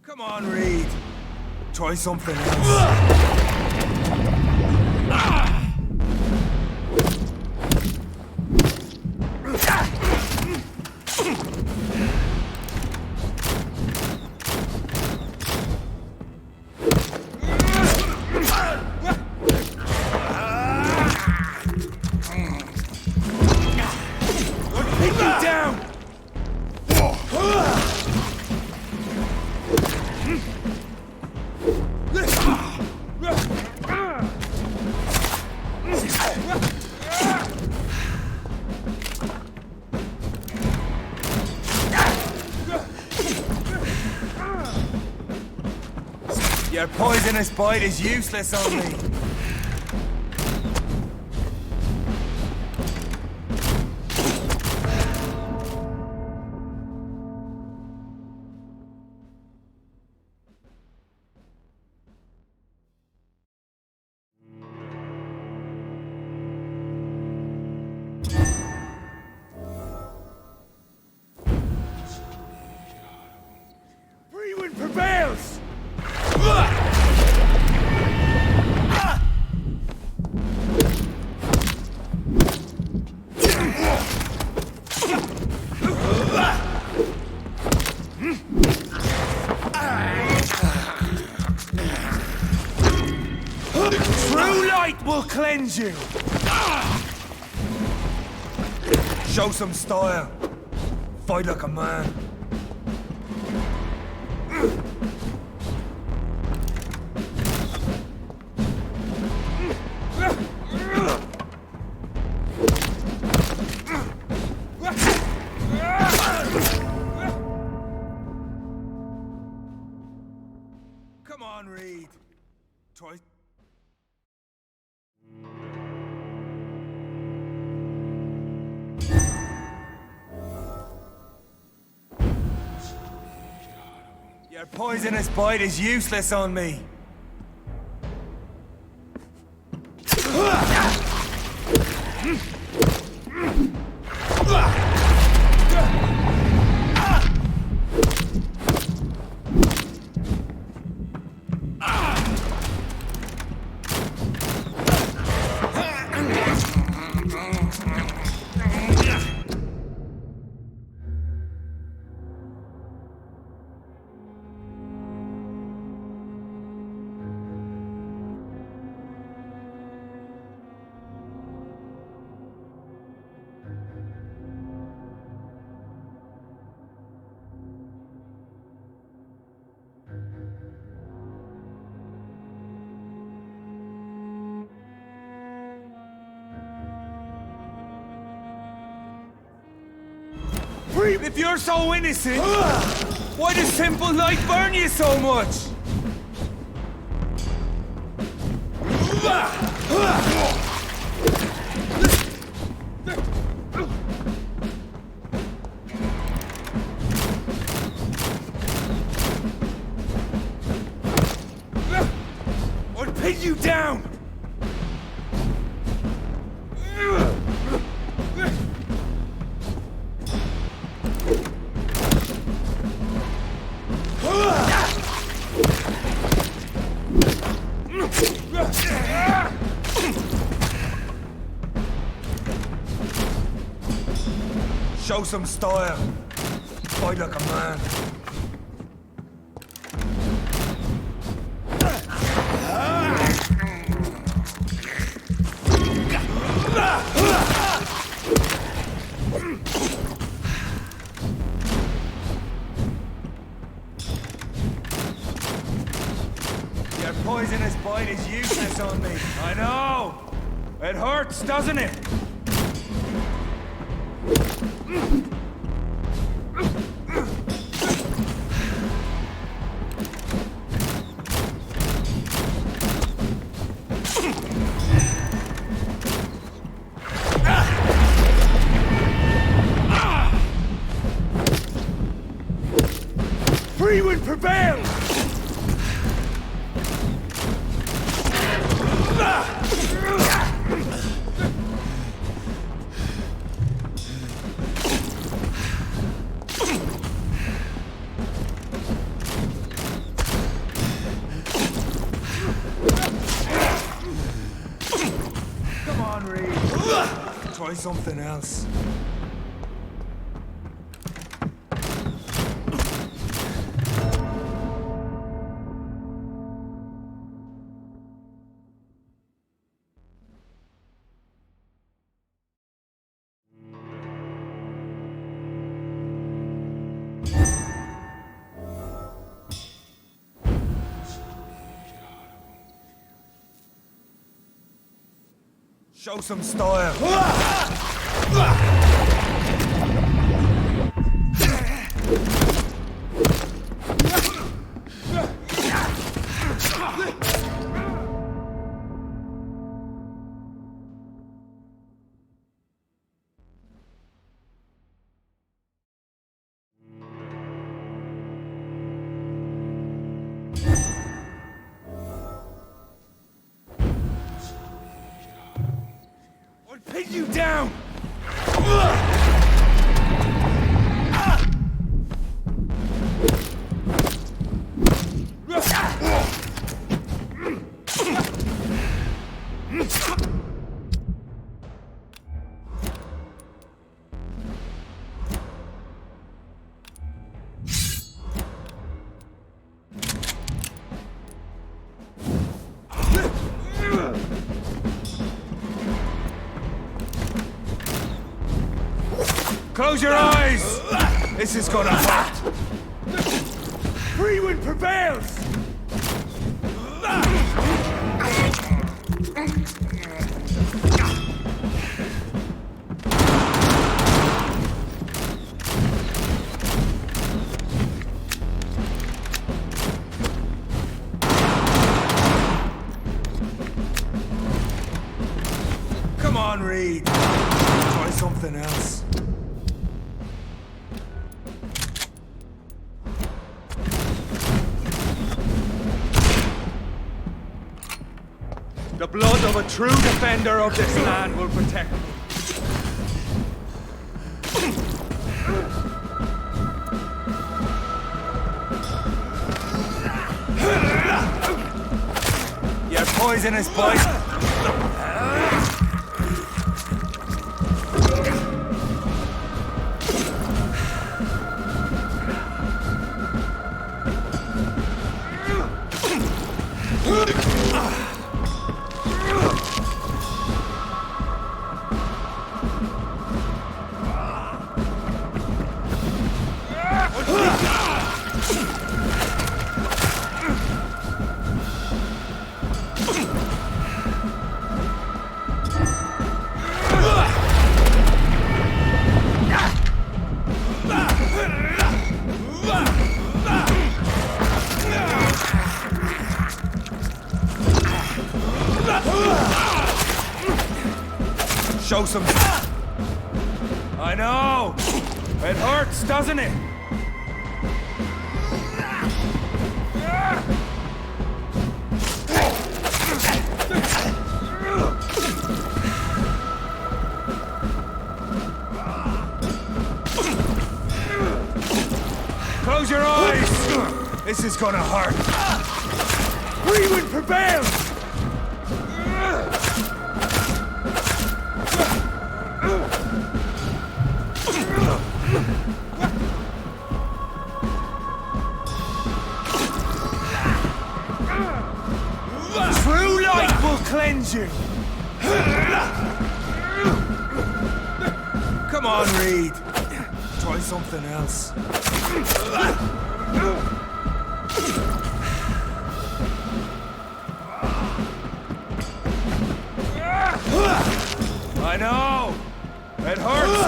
Come on, Reed. Try something else. Your poisonous bite is useless on me. Freewind prevails! True light will cleanse you! Show some style. Fight like a man. Come on, Reed. Try. Your poisonous bite is useless on me. If you're so innocent... Why does simple light burn you so much? I'll pin you down! Show some style. Fight like a man. Your poisonous bite is useless on me. I know. It hurts, doesn't it? Free wind prevails! Come on, Reed. Try something else. Show some style. Pin you down! Close your eyes! This is gonna hurt! Free wind prevails! Come on, Reed. Try something else. The blood of a true defender of this land will protect me. Your poisonous bite. show some... I know! It hurts, doesn't it? Close your eyes! This is gonna hurt. Rewind prevails! True light will cleanse you! Come on, Reed. Try something else. I know! It hurts!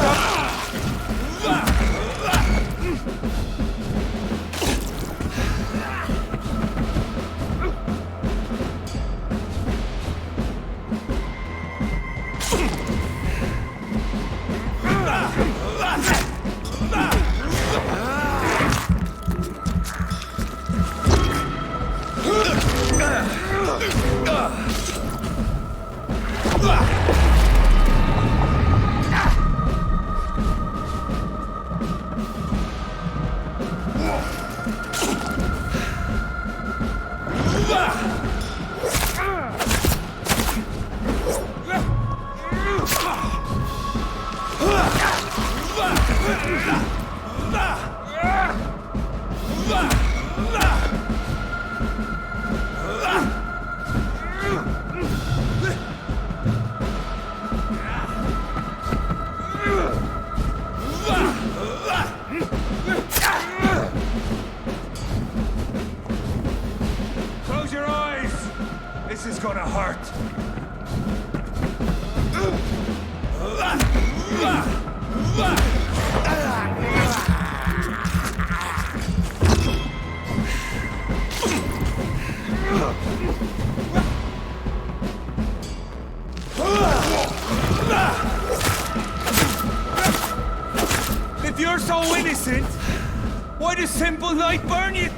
Close your eyes! This is gonna hurt. If you're so innocent, why does simple light burn you?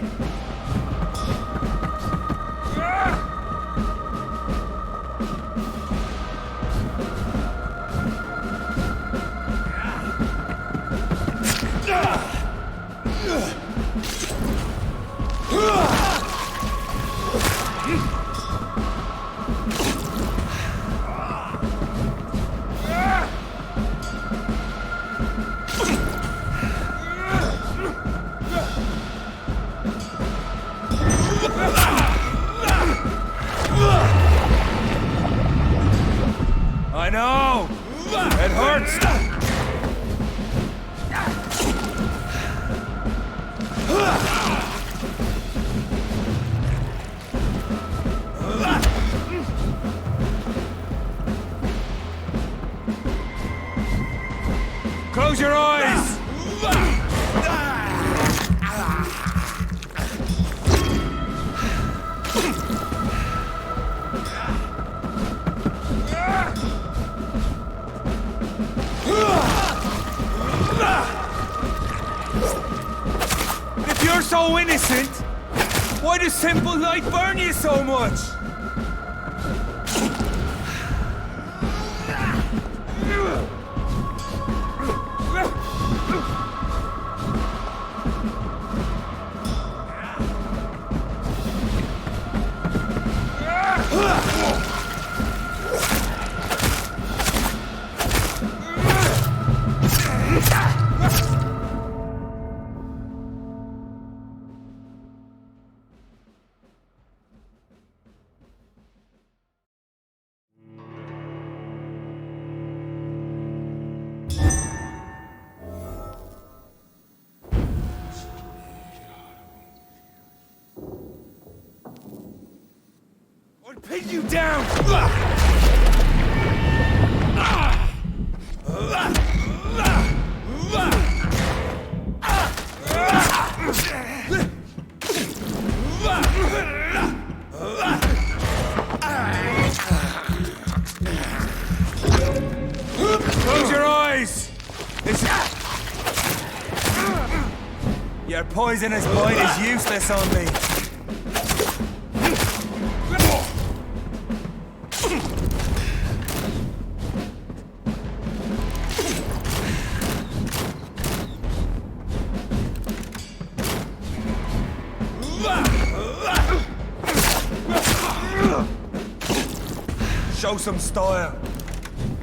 I know! It hurts! Close your eyes! If you're so innocent, why does simple light burn you so much? I'll pin you down! Your poisonous bite is useless on me. Show some style.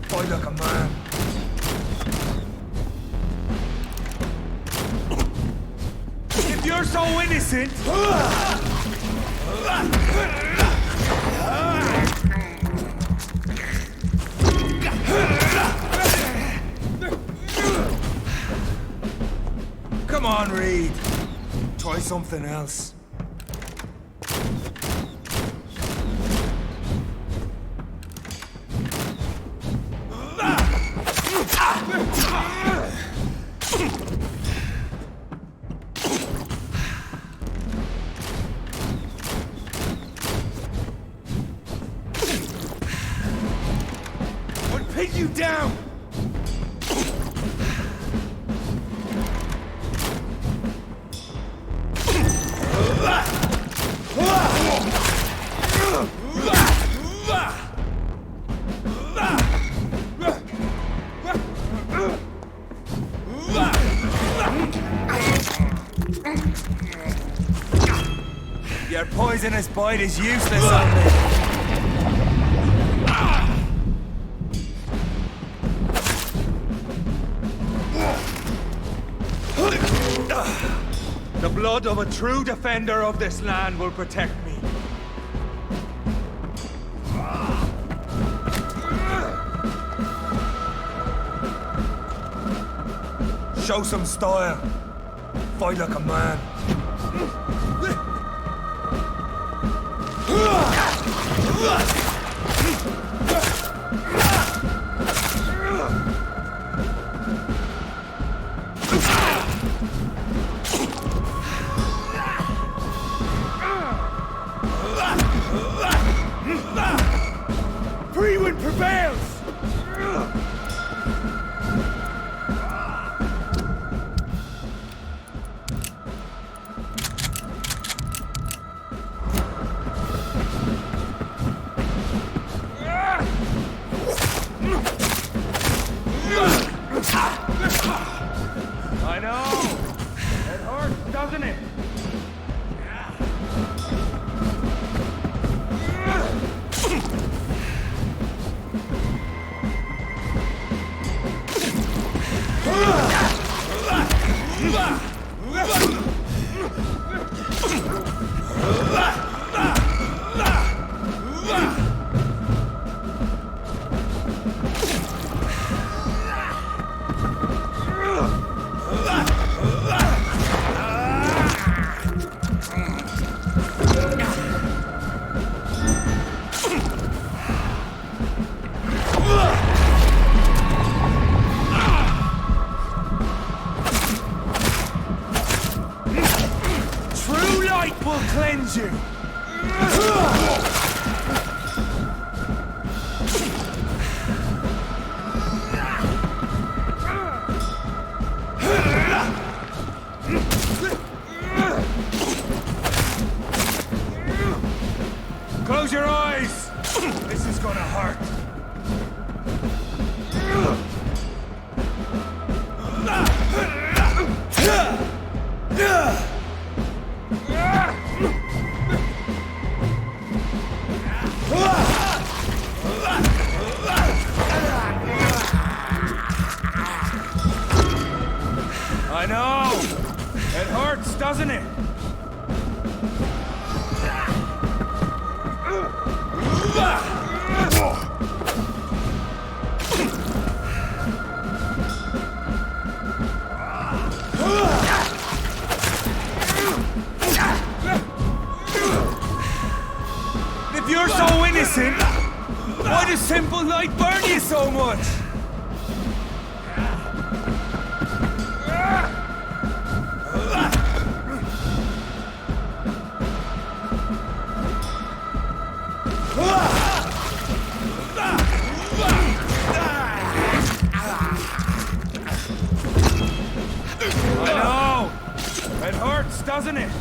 Fight like a man. If you're so innocent... Come on, Reed. Try something else. Pin you down! Your poisonous bite is useless on me. The blood of a true defender of this land will protect me. Show some style. Fight like a man. Free wind prevails! I know! It hurts, doesn't it? Will cleanse you. Close your eyes. This is gonna hurt. I know! It hurts, doesn't it? If you're so innocent, why does simple light burn you so much? I know! It hurts! hurts, doesn't it?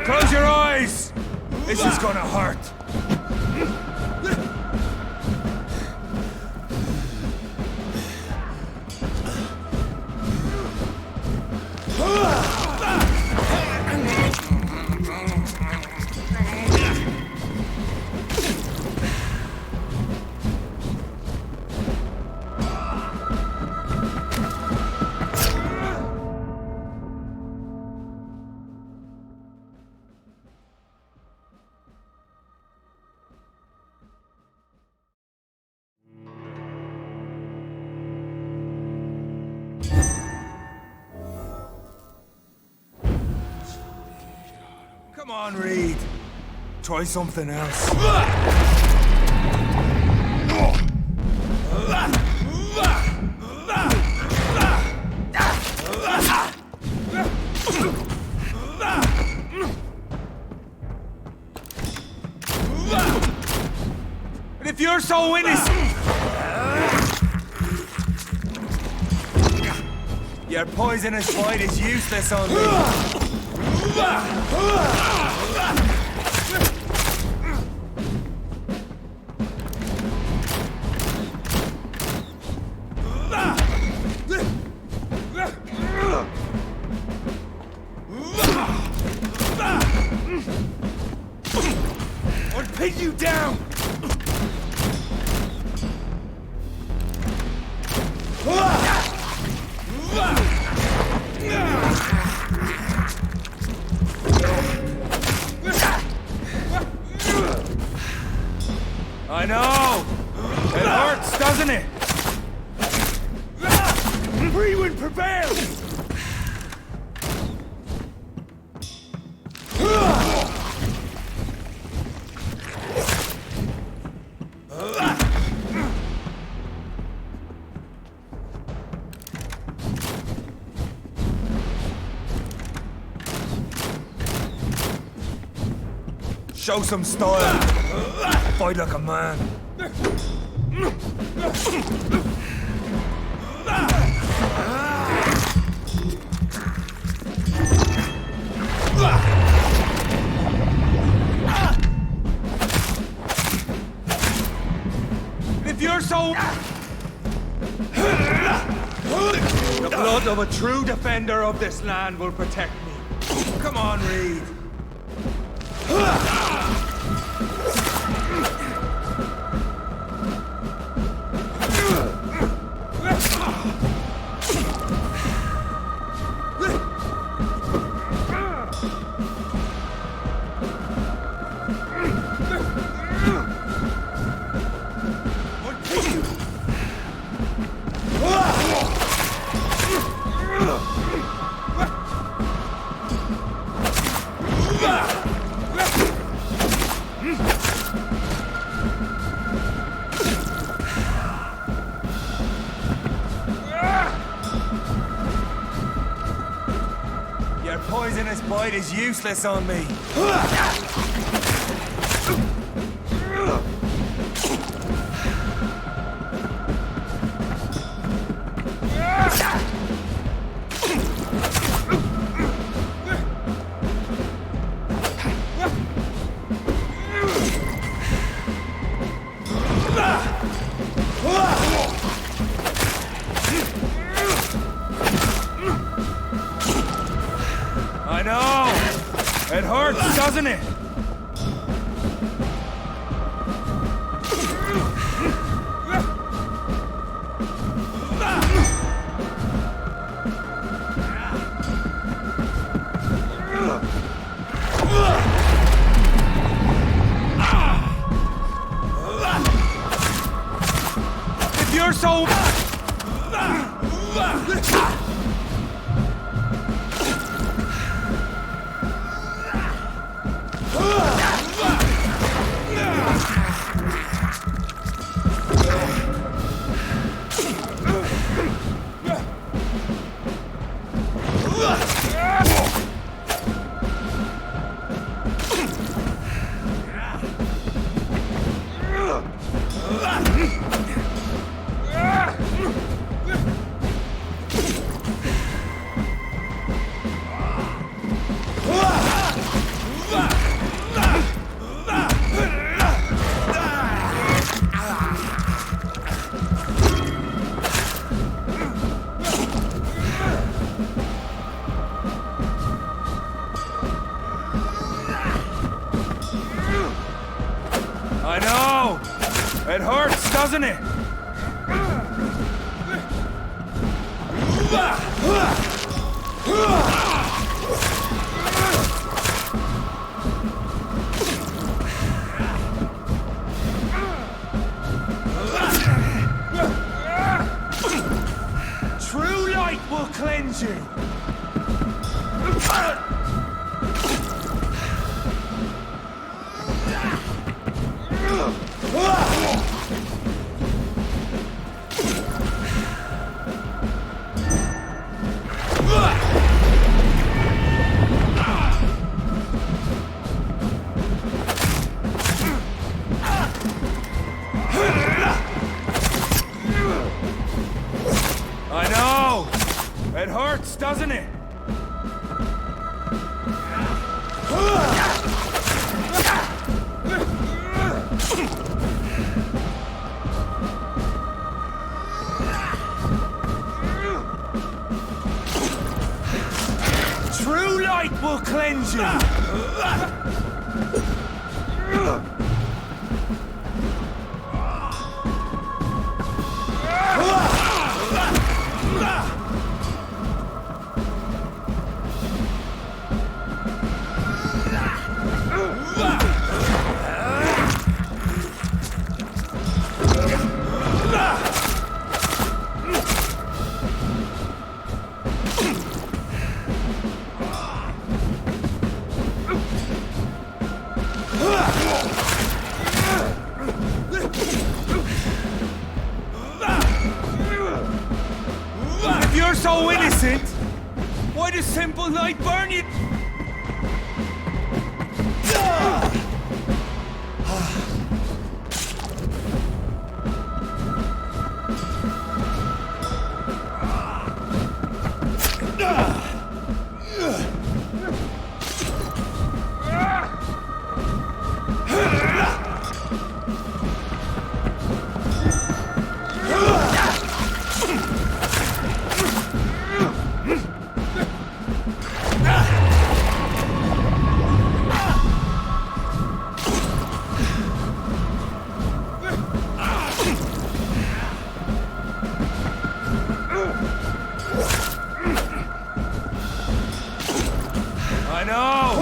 Close your eyes! This is gonna hurt. Come on, Reed. Try something else. And if you're so innocent, your poisonous bite is useless on me. I'll pin you down! I know! It hurts, doesn't it? Free wind prevails! Show some style. Fight like a man. If you're so... The blood of a true defender of this land will protect me. Come on, Reed. Your poisonous bite is useless on me. I know! It hurts, doesn't it? If you're so... I know! It hurts, doesn't it? True light will cleanse you! I know! It hurts, doesn't it? True light will cleanse you! If you're so innocent, why does simple light burn you? I know!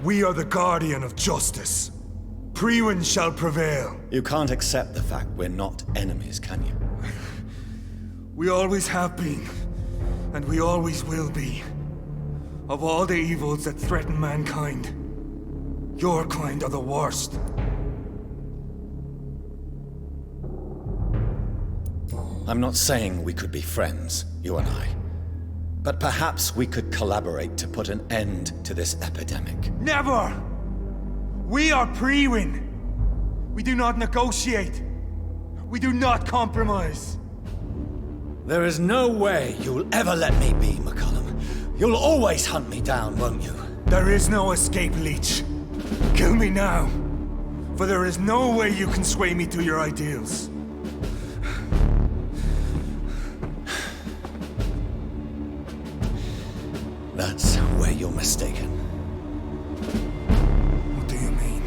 We are the guardian of justice. Priwen shall prevail. You can't accept the fact we're not enemies, can you? We always have been, and we always will be. Of all the evils that threaten mankind, your kind are the worst. I'm not saying we could be friends, you and I. But perhaps we could collaborate to put an end to this epidemic. Never! We are Priwen. We do not negotiate. We do not compromise. There is no way you'll ever let me be, McCullum. You'll always hunt me down, won't you? There is no escape, Leech. Kill me now. For there is no way you can sway me to your ideals. you're mistaken. What do you mean?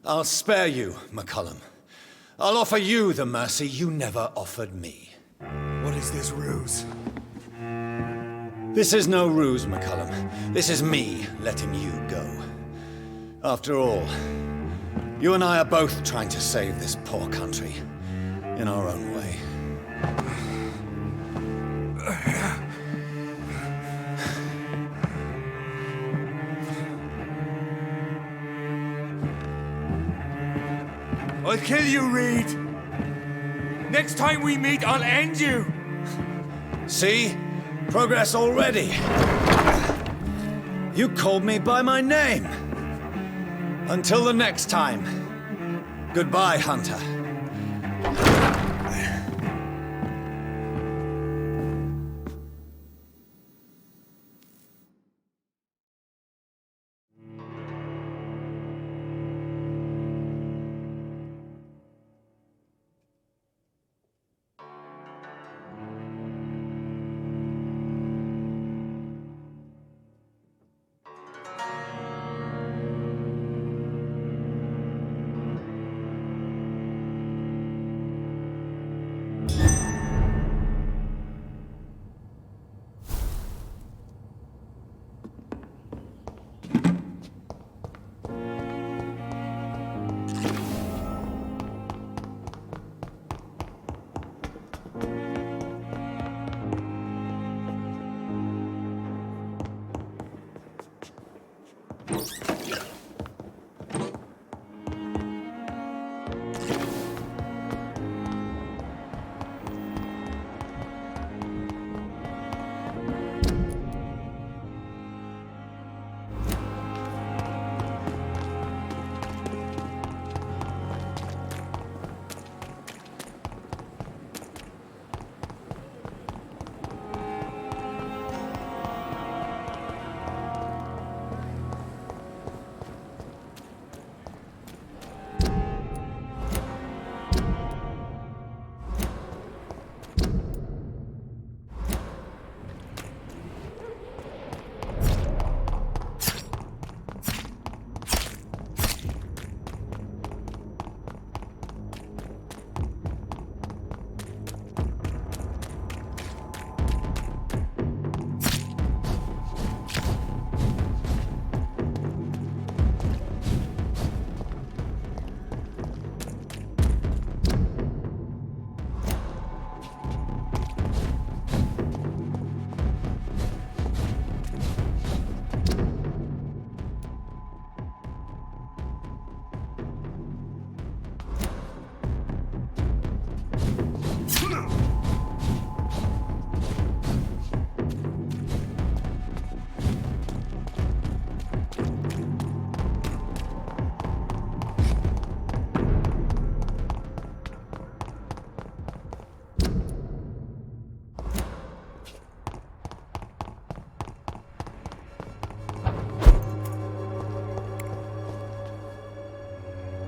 I'll spare you, McCullum. I'll offer you the mercy you never offered me. What is this ruse? This is no ruse, McCullum. This is me letting you go. After all, you and I are both trying to save this poor country in our own way. I'll kill you, Reed! Next time we meet, I'll end you! See? Progress already. You called me by my name. Until the next time. Goodbye, Hunter.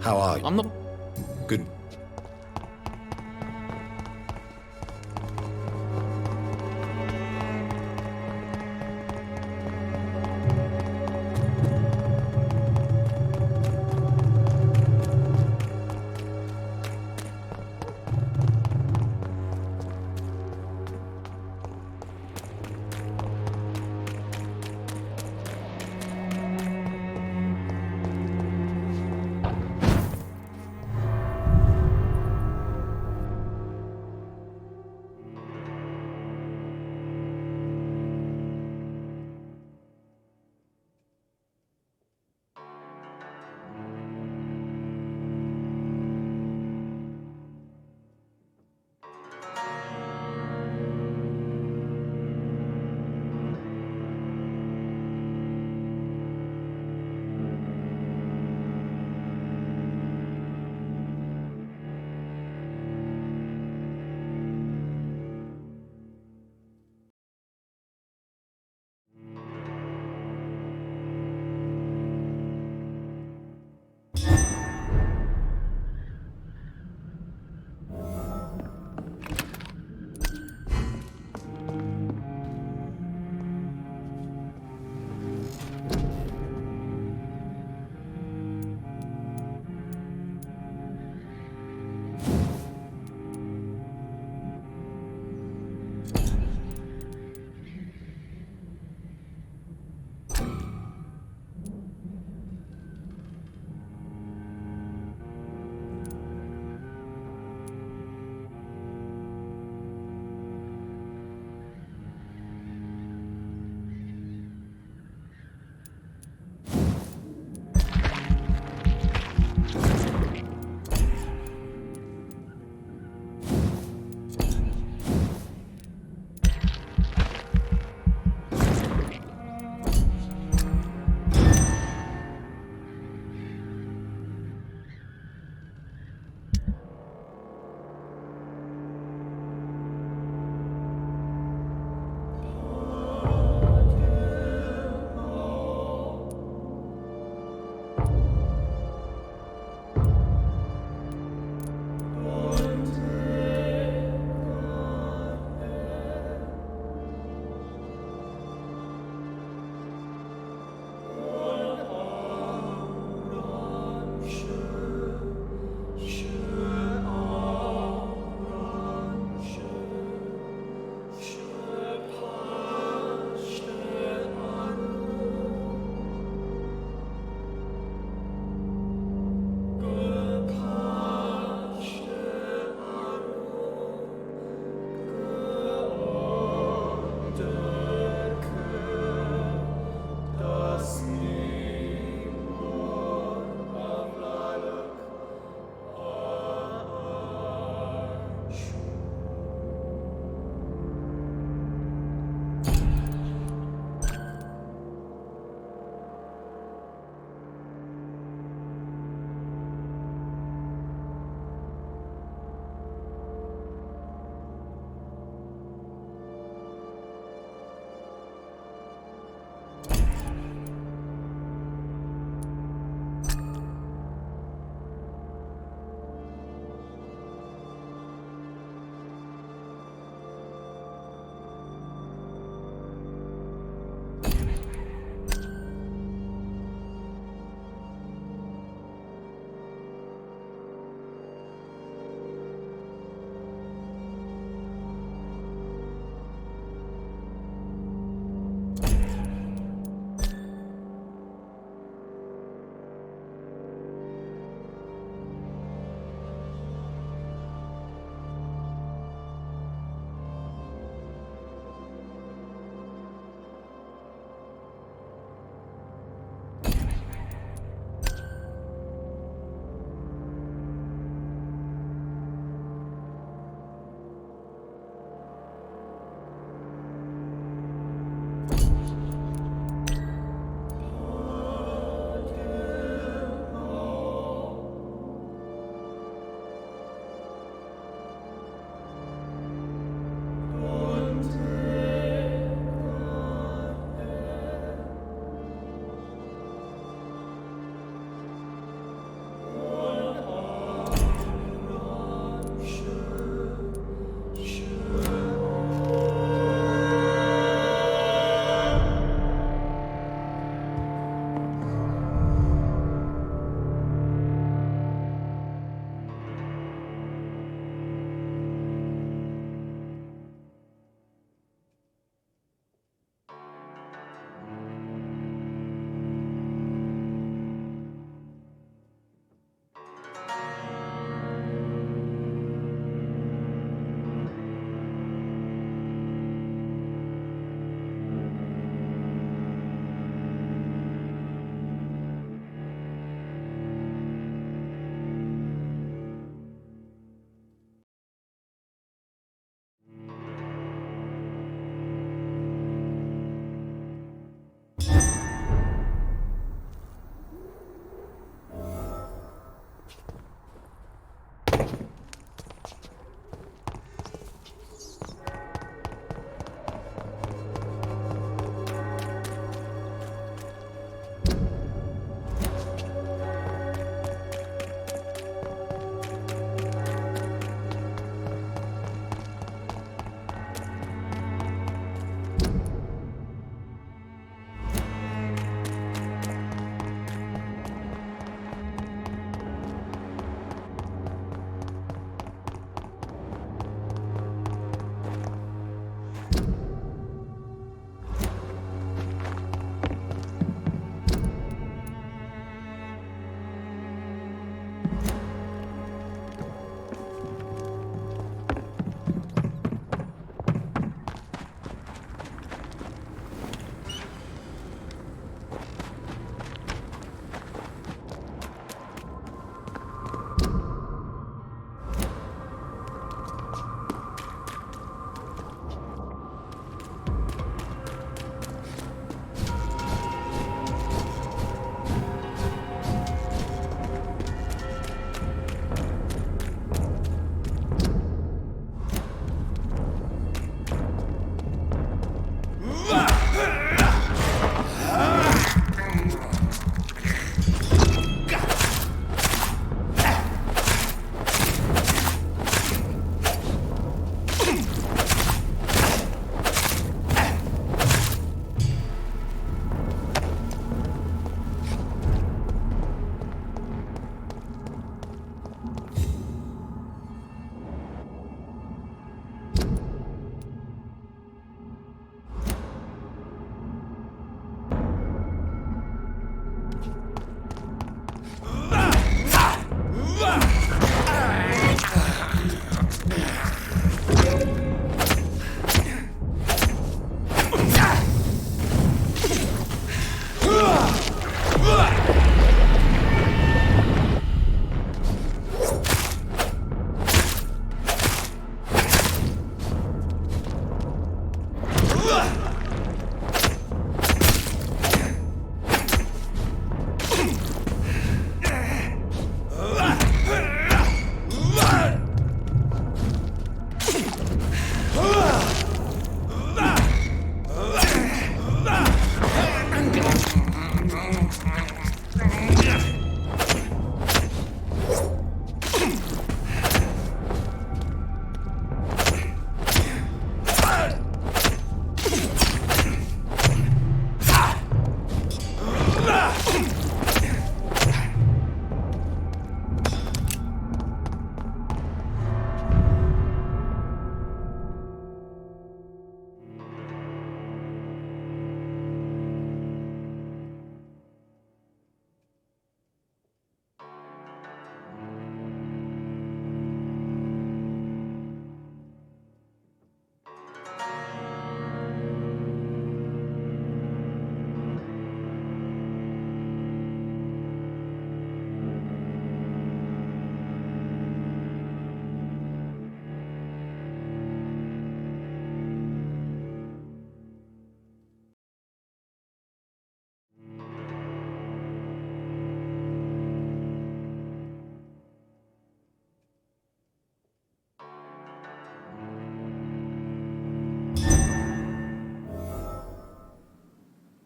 How are you? I'm not... Good.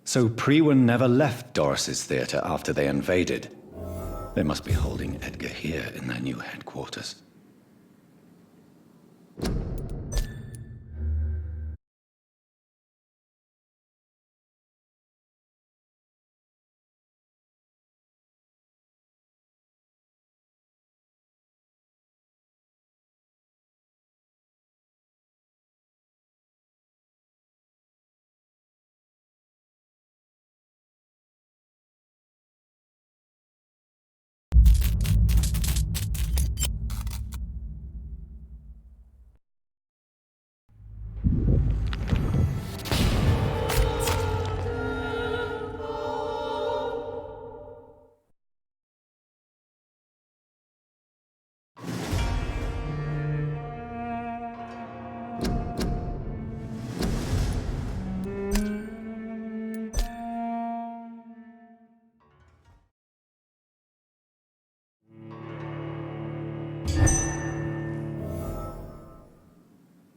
So Priwen never left Doris's theater after they invaded. They must be holding Edgar here in their new headquarters.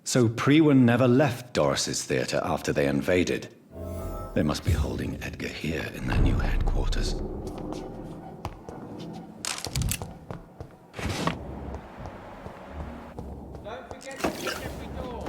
So Priwen never left Doris's theater after they invaded. They must be holding Edgar here in their new headquarters. Don't forget to check every door.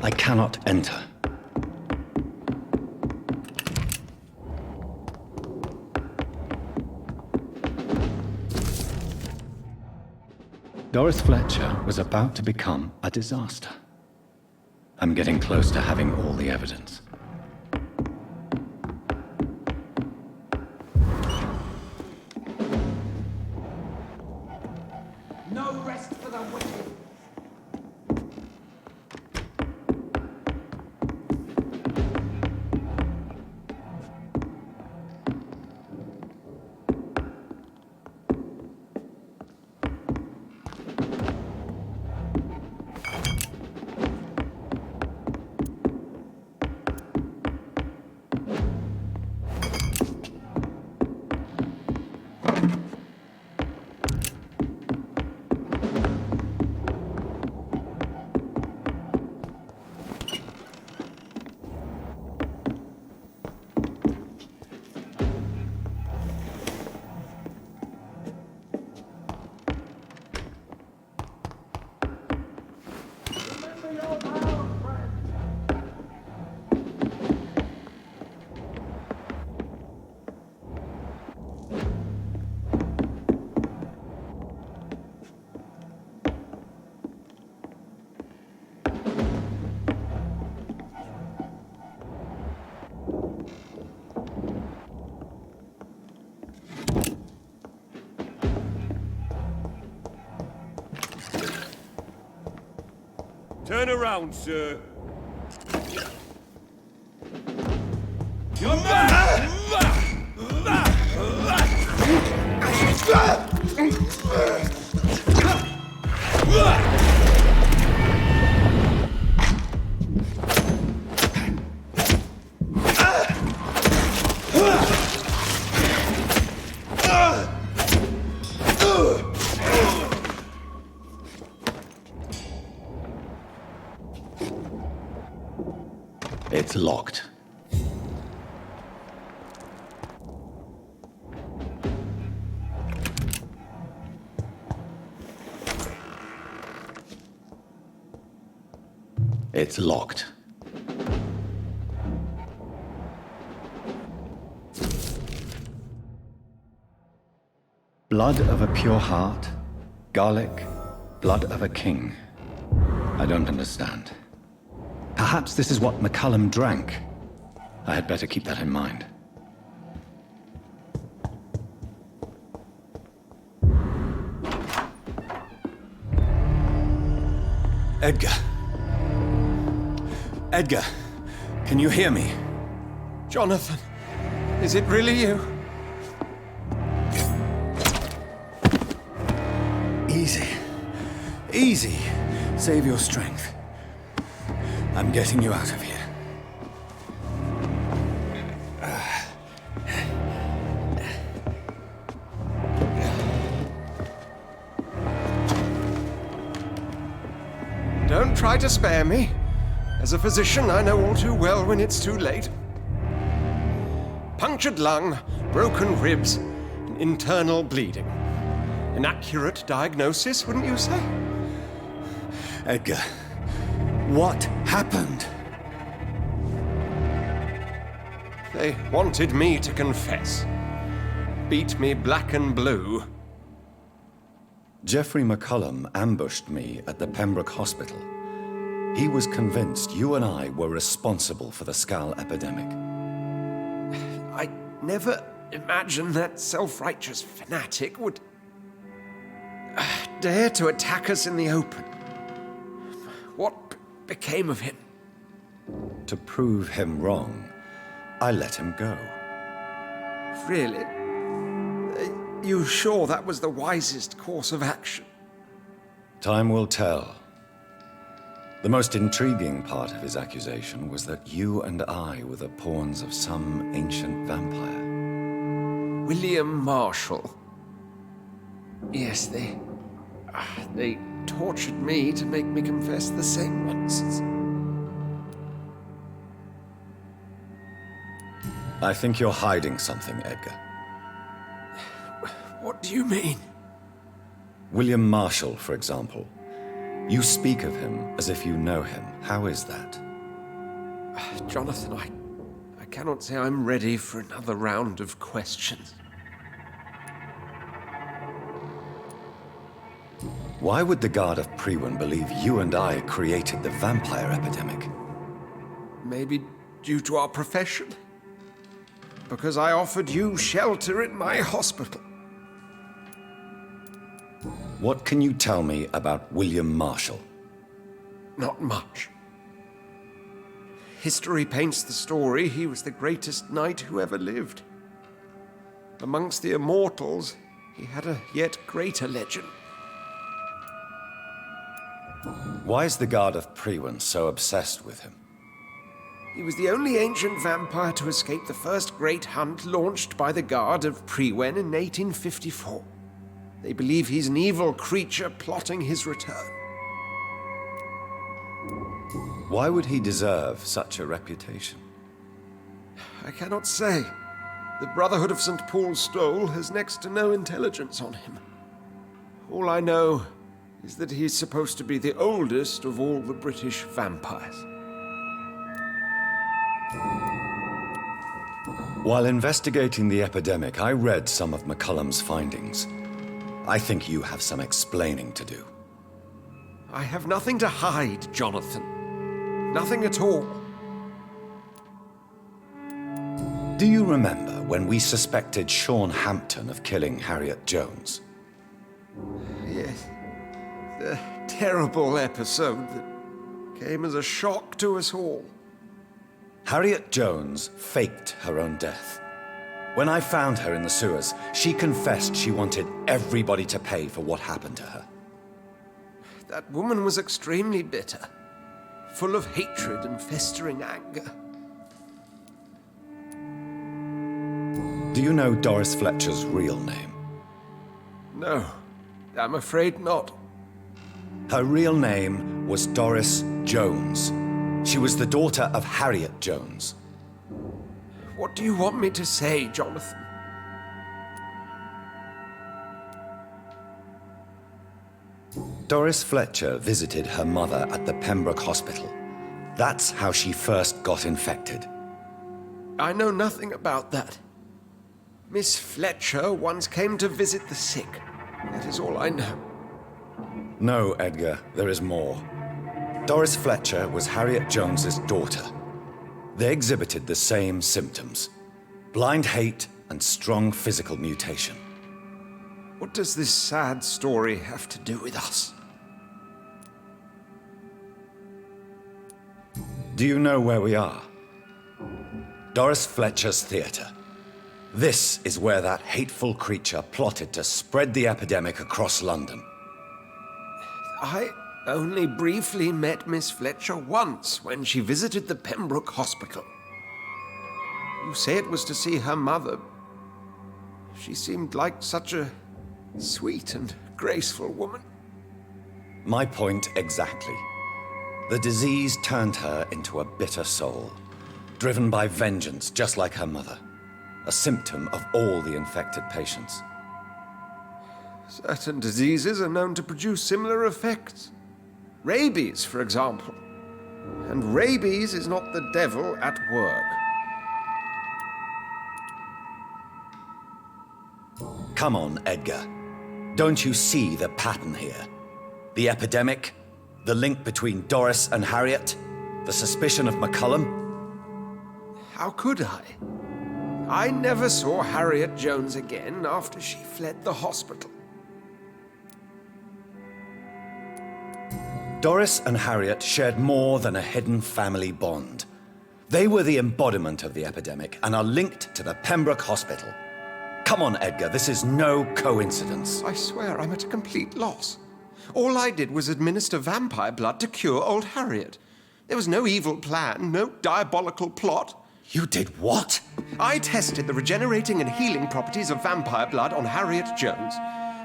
I cannot enter. Doris Fletcher was about to become a disaster. I'm getting close to having all the evidence. No rest for the wicked. Turn around, sir. It's locked. It's locked. Blood of a pure heart, garlic, blood of a king. I don't understand. Perhaps this is what McCullum drank. I had better keep that in mind. Edgar. Edgar, can you hear me? Jonathan, is it really you? Easy. Easy. Save your strength. I'm getting you out of here. Don't try to spare me. As a physician, I know all too well when it's too late. Punctured lung, broken ribs, and internal bleeding. An accurate diagnosis, wouldn't you say? Edgar, what happened? They wanted me to confess. Beat me black and blue. Jeffrey McCullum ambushed me at the Pembroke Hospital. He was convinced you and I were responsible for the Skal epidemic. I never imagined that self-righteous fanatic would dare to attack us in the open. What became of him? To prove him wrong, I let him go. Really? Are you sure that was the wisest course of action? Time will tell. The most intriguing part of his accusation was that you and I were the pawns of some ancient vampire. William Marshall. Yes, they tortured me to make me confess the same nonsense. I think you're hiding something, Edgar. What do you mean? William Marshall, for example. You speak of him as if you know him. How is that? Jonathan, I cannot say I'm ready for another round of questions. Why would the Guard of Priwen believe you and I created the vampire epidemic? Maybe due to our profession? Because I offered you shelter in my hospital. What can you tell me about William Marshall? Not much. History paints the story he was the greatest knight who ever lived. Amongst the immortals, he had a yet greater legend. Why is the Guard of Priwen so obsessed with him? He was the only ancient vampire to escape the first great hunt launched by the Guard of Priwen in 1854. They believe he's an evil creature plotting his return. Why would he deserve such a reputation? I cannot say. The Brotherhood of St. Paul's Stole has next to no intelligence on him. All I know is that he's supposed to be the oldest of all the British vampires. While investigating the epidemic, I read some of McCullum's findings. I think you have some explaining to do. I have nothing to hide, Jonathan. Nothing at all. Do you remember when we suspected Sean Hampton of killing Harriet Jones? Yes. The terrible episode that came as a shock to us all. Harriet Jones faked her own death. When I found her in the sewers, she confessed she wanted everybody to pay for what happened to her. That woman was extremely bitter, full of hatred and festering anger. Do you know Doris Fletcher's real name? No, I'm afraid not. Her real name was Doris Jones. She was the daughter of Harriet Jones. What do you want me to say, Jonathan? Doris Fletcher visited her mother at the Pembroke Hospital. That's how she first got infected. I know nothing about that. Miss Fletcher once came to visit the sick. That is all I know. No, Edgar, there is more. Doris Fletcher was Harriet Jones's daughter. They exhibited the same symptoms: blind hate and strong physical mutation. What does this sad story have to do with us? Do you know where we are? Doris Fletcher's theatre. This is where that hateful creature plotted to spread the epidemic across London. I only briefly met Miss Fletcher once when she visited the Pembroke Hospital. You say it was to see her mother. She seemed like such a sweet and graceful woman. My point exactly. The disease turned her into a bitter soul, driven by vengeance just like her mother. A symptom of all the infected patients. Certain diseases are known to produce similar effects. Rabies, for example. And rabies is not the devil at work. Come on, Edgar. Don't you see the pattern here? The epidemic, the link between Doris and Harriet, the suspicion of McCullum? How could I? I never saw Harriet Jones again after she fled the hospital. Doris and Harriet shared more than a hidden family bond. They were the embodiment of the epidemic and are linked to the Pembroke Hospital. Come on, Edgar, this is no coincidence. I swear I'm at a complete loss. All I did was administer vampire blood to cure old Harriet. There was no evil plan, no diabolical plot. You did what? I tested the regenerating and healing properties of vampire blood on Harriet Jones.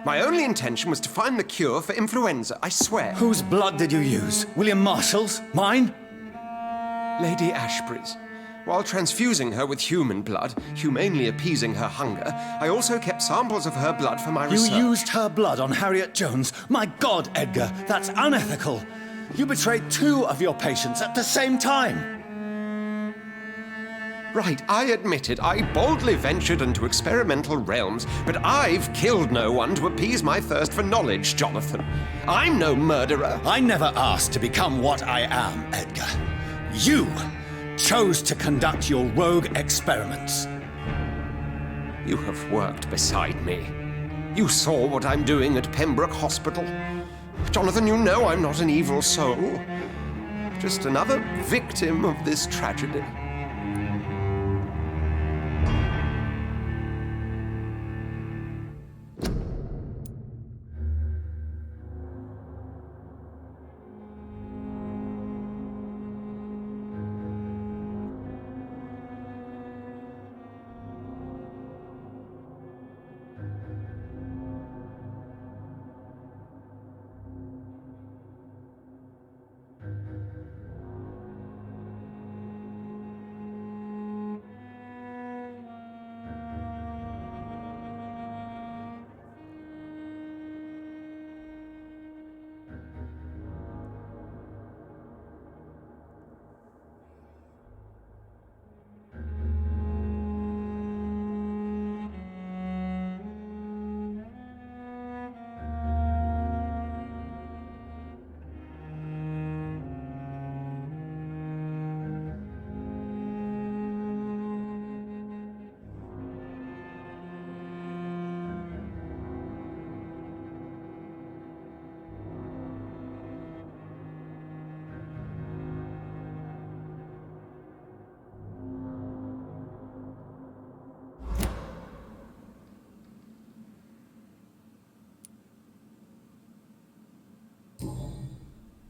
My only intention was to find the cure for influenza, I swear. Whose blood did you use? William Marshall's? Mine? Lady Ashbury's. While transfusing her with human blood, humanely appeasing her hunger, I also kept samples of her blood for my research. You used her blood on Harriet Jones? My God, Edgar, that's unethical. You betrayed 2 of your patients at the same time. Right, I admit it. I boldly ventured into experimental realms, but I've killed no one to appease my thirst for knowledge, Jonathan. I'm no murderer. I never asked to become what I am, Edgar. You chose to conduct your rogue experiments. You have worked beside me. You saw what I'm doing at Pembroke Hospital. Jonathan, you know I'm not an evil soul. Just another victim of this tragedy.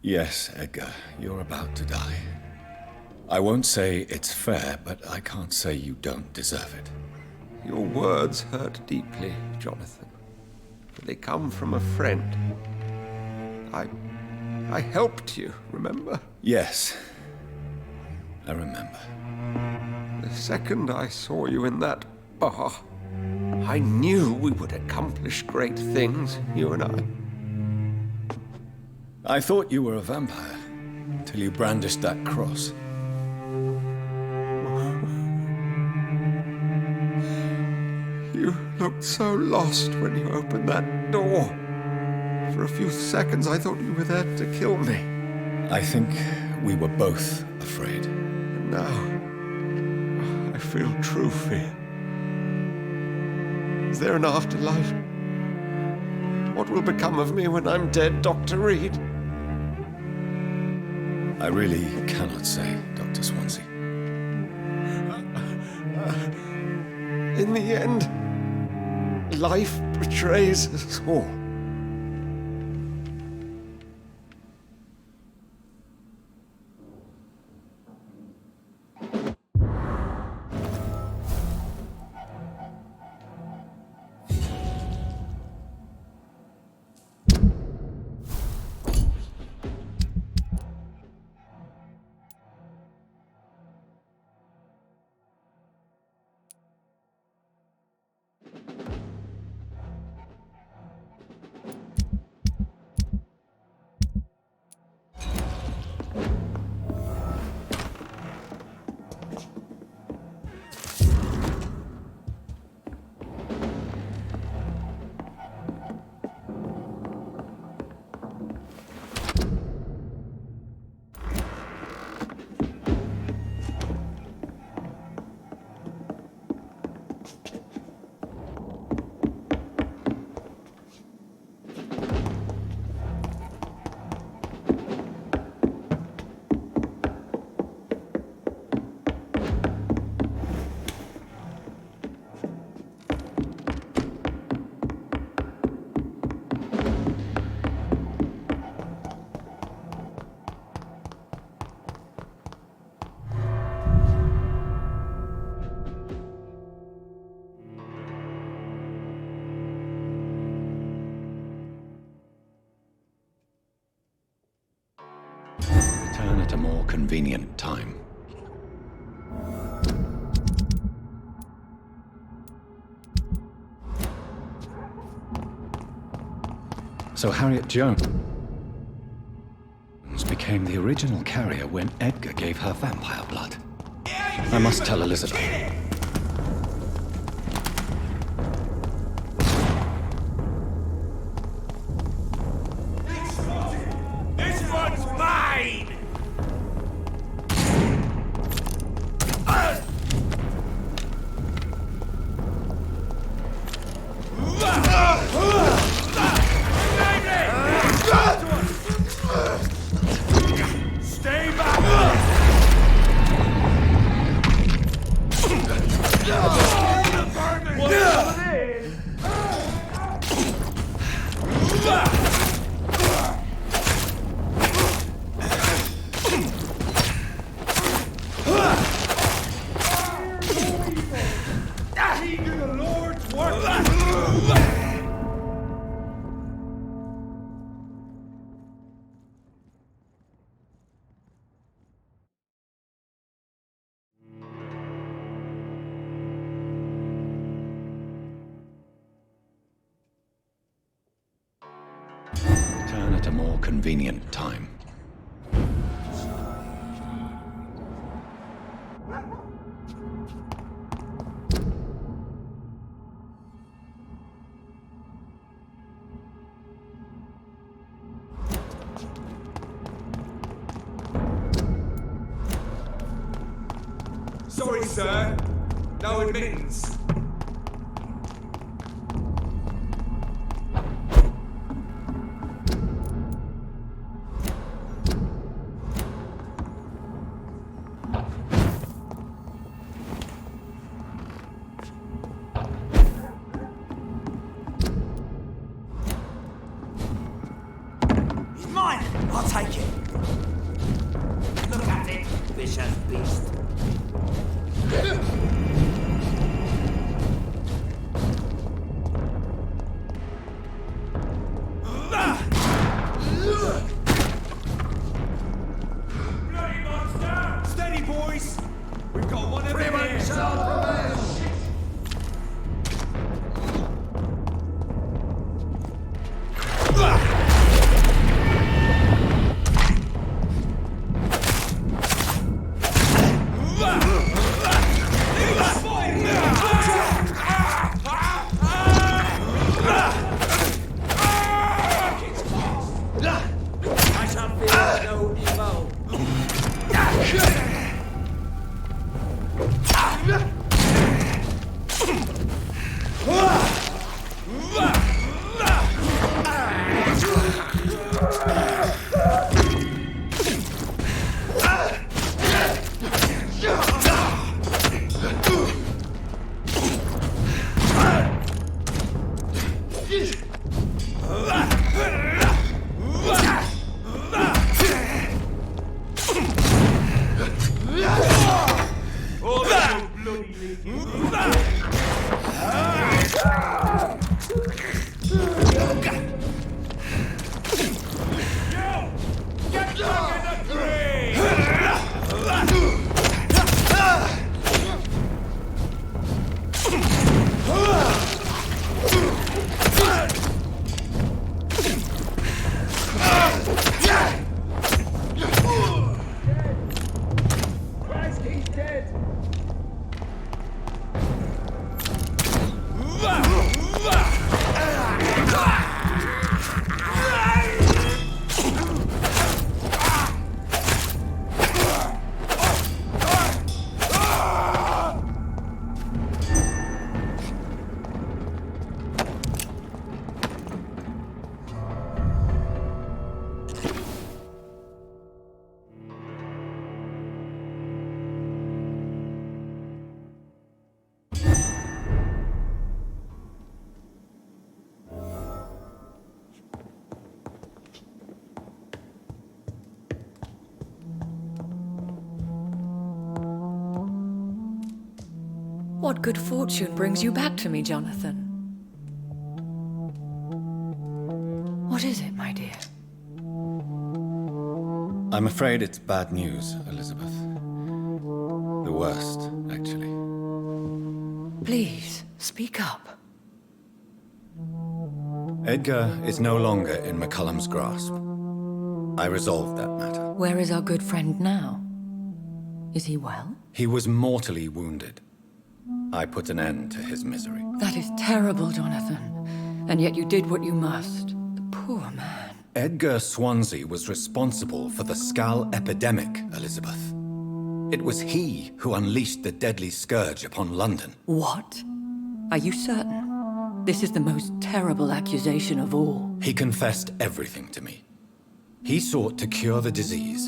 Yes, Edgar, you're about to die. I won't say it's fair, but I can't say you don't deserve it. Your words hurt deeply, Jonathan. But they come from a friend. I helped you, remember? Yes, I remember. The second I saw you in that bar, I knew we would accomplish great things, you and I. I thought you were a vampire, till you brandished that cross. You looked so lost when you opened that door. For a few seconds I thought you were there to kill me. I think we were both afraid. And now, I feel true fear. Is there an afterlife? What will become of me when I'm dead, Dr. Reed? I really cannot say, Dr. Swansea. In the end, life betrays us all. Return at a more convenient time. So Harriet Jones became the original carrier when Edgar gave her vampire blood. I must tell Elizabeth. This one's mine! Stay back! He do the Lord's work! Return at a more convenient time. Sorry, sir. No admittance. It's mine. I'll take it. yourself, beast. Bloody monster! Steady, boys! We've got one of them here! I shall fear no evil. Christ, he's dead. What good fortune brings you back to me, Jonathan? What is it, my dear? I'm afraid it's bad news, Elizabeth. The worst, actually. Please, speak up. Edgar is no longer in McCullum's grasp. I resolved that matter. Where is our good friend now? Is he well? He was mortally wounded. I put an end to his misery. That is terrible, Jonathan. And yet you did what you must. The poor man. Edgar Swansea was responsible for the Skal epidemic, Elizabeth. It was he who unleashed the deadly scourge upon London. What? Are you certain? This is the most terrible accusation of all. He confessed everything to me. He sought to cure the disease,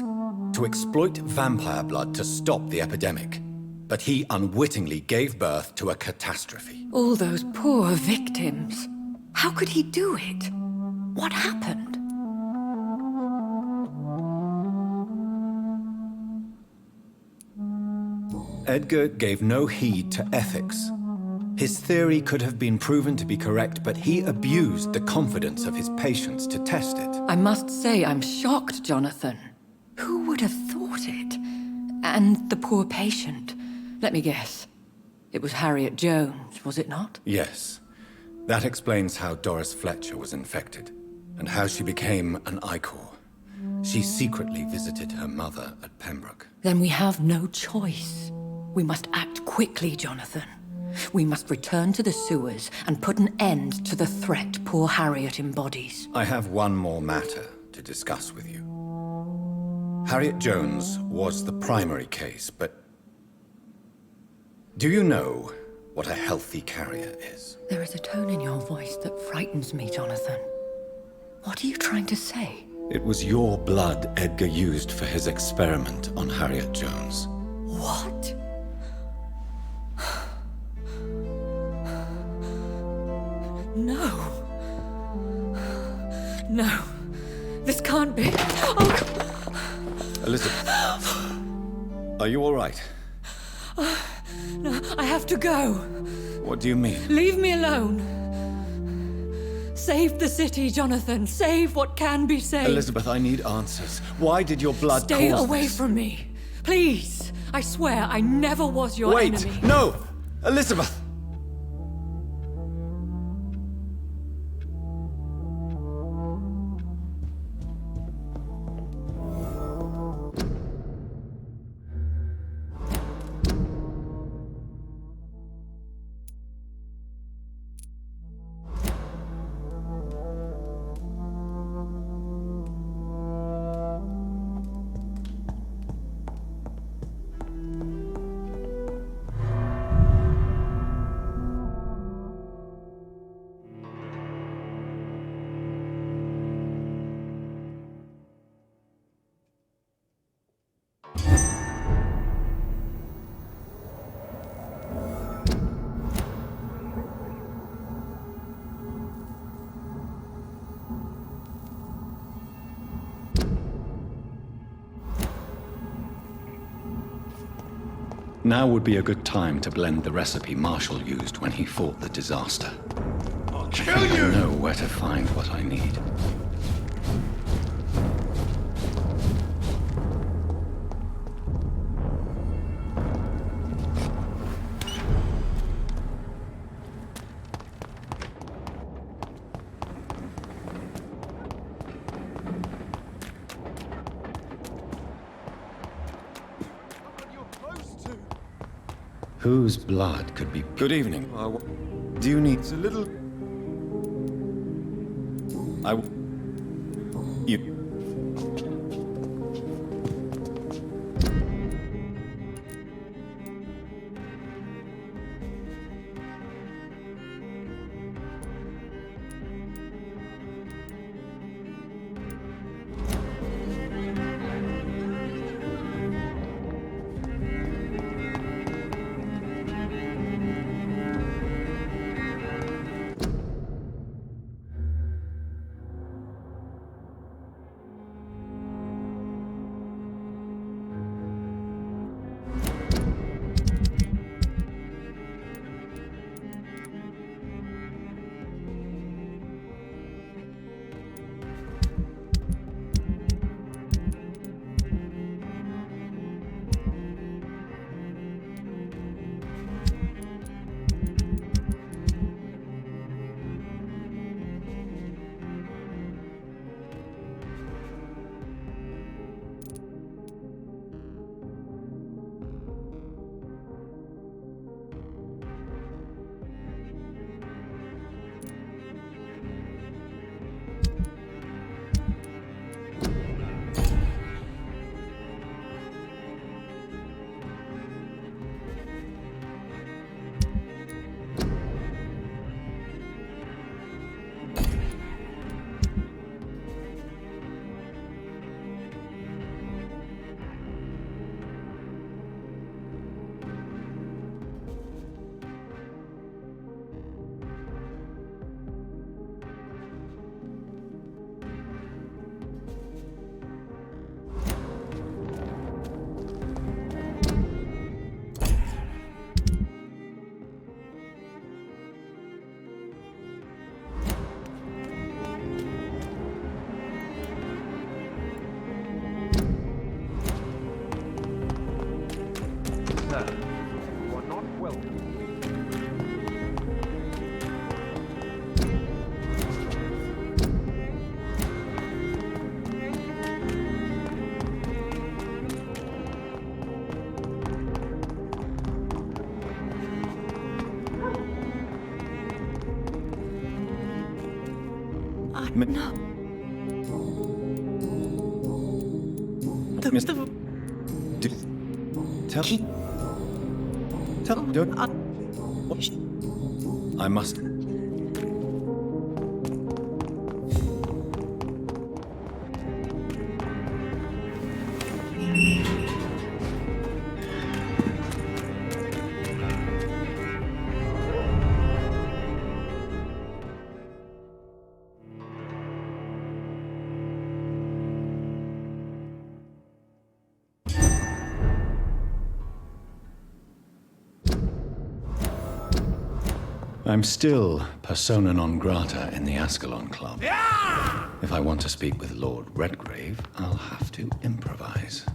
to exploit vampire blood to stop the epidemic. But he unwittingly gave birth to a catastrophe. All those poor victims. How could he do it? What happened? Edgar gave no heed to ethics. His theory could have been proven to be correct, but he abused the confidence of his patients to test it. I must say I'm shocked, Jonathan. Who would have thought it? And the poor patient. Let me guess. It was Harriet Jones, was it not? Yes. That explains how Doris Fletcher was infected, and how she became an Ichor. She secretly visited her mother at Pembroke. Then we have no choice. We must act quickly, Jonathan. We must return to the sewers and put an end to the threat poor Harriet embodies. I have one more matter to discuss with you. Harriet Jones was the primary case, but do you know what a healthy carrier is? There is a tone in your voice that frightens me, Jonathan. What are you trying to say? It was your blood Edgar used for his experiment on Harriet Jones. What? No. No. This can't be. Oh, Elizabeth, Are you all right? No, I have to go. What do you mean? Leave me alone. Save the city, Jonathan. Save what can be saved. Elizabeth, I need answers. Why did your blood Stay cause away this? from me. Please. I swear I never was your Wait! enemy. No! Elizabeth! Now would be a good time to blend the recipe Marshall used when he fought the disaster. I'll kill I you! know where to find what I need. Whose blood could be... Good evening. Do you need... It's a little... You... No. Mr. Tell... Don't... I must... I'm still persona non grata in the Ascalon Club. If I want to speak with Lord Redgrave, I'll have to improvise.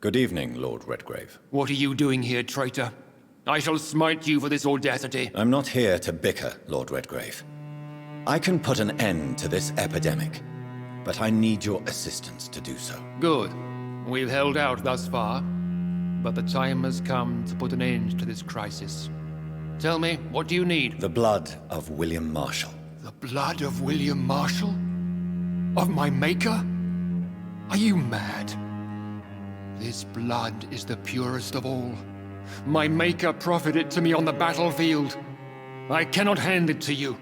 Good evening, Lord Redgrave. What are you doing here, traitor? I shall smite you for this audacity. I'm not here to bicker, Lord Redgrave. I can put an end to this epidemic, but I need your assistance to do so. Good. We've held out thus far, but the time has come to put an end to this crisis. Tell me, what do you need? The blood of William Marshall. The blood of William Marshall? Of my maker? Are you mad? This blood is the purest of all. My maker proffered it to me on the battlefield. I cannot hand it to you.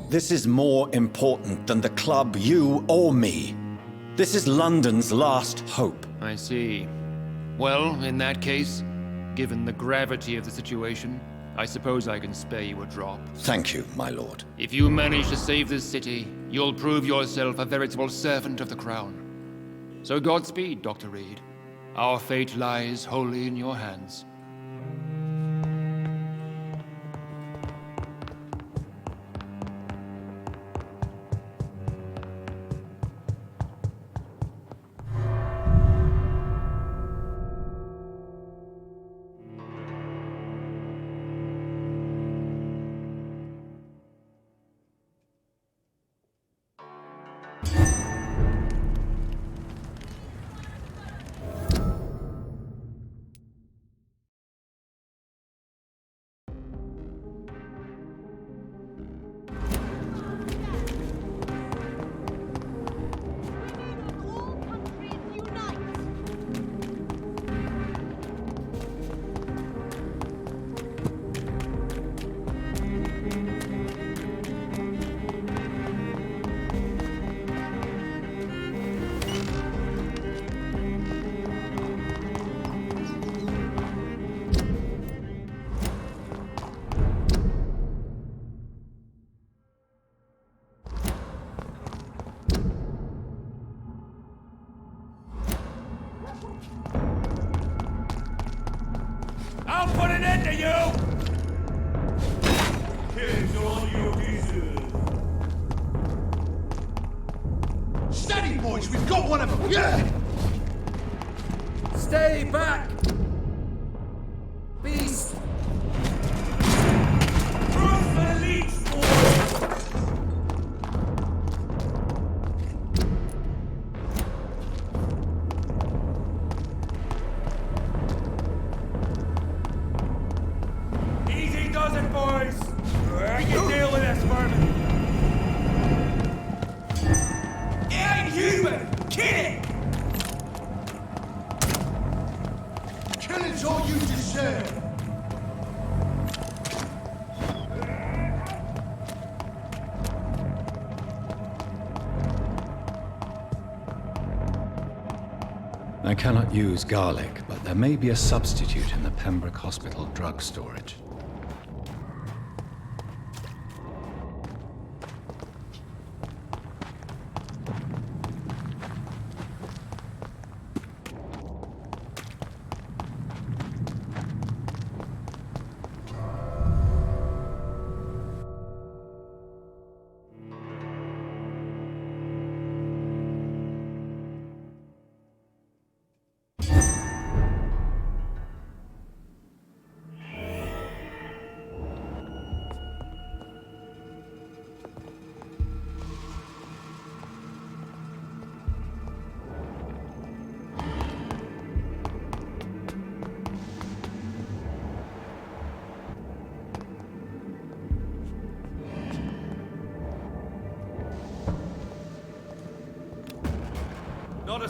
This is more important than the club, you, or me. This is London's last hope. I see. Well, in that case, given the gravity of the situation, I suppose I can spare you a drop. Thank you, my lord. If you manage to save this city, you'll prove yourself a veritable servant of the crown. So Godspeed, Dr. Reed. Our fate lies wholly in your hands. I'll put an end to you! Here's all you deserve. Steady, boys! We've got one of them! Yeah! Stay back! Beast! Proof the leech, boy! I cannot use garlic, but there may be a substitute in the Pembroke Hospital drug storage.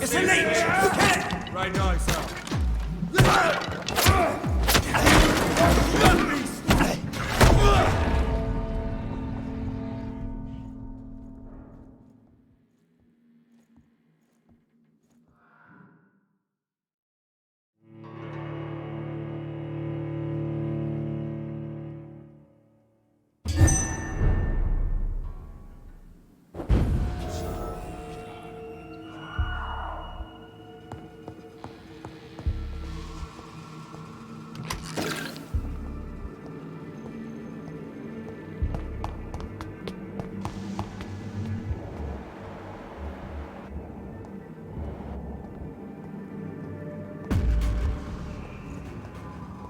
It's a leech! Right now, sir.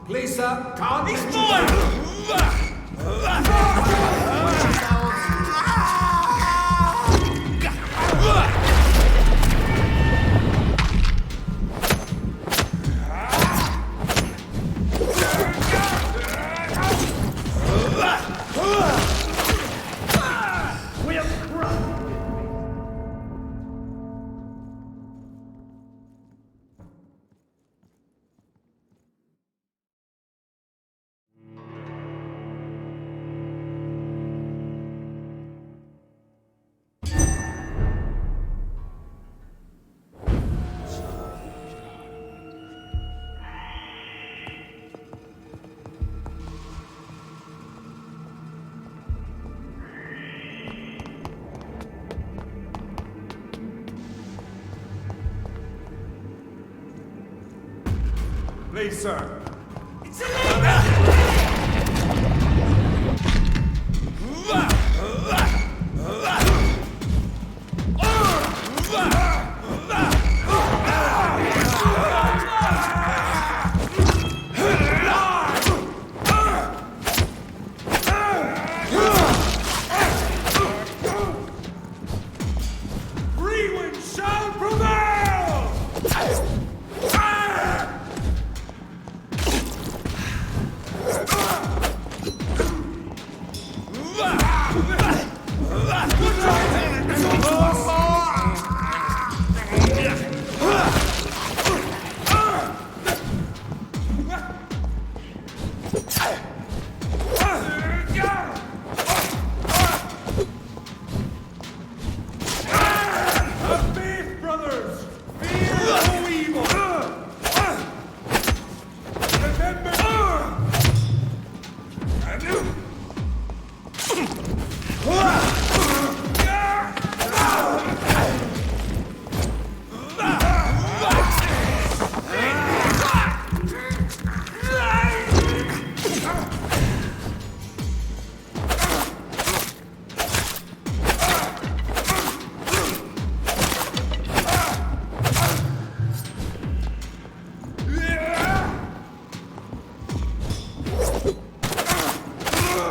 Please, sir, can't He's let Please, sir. It's illegal!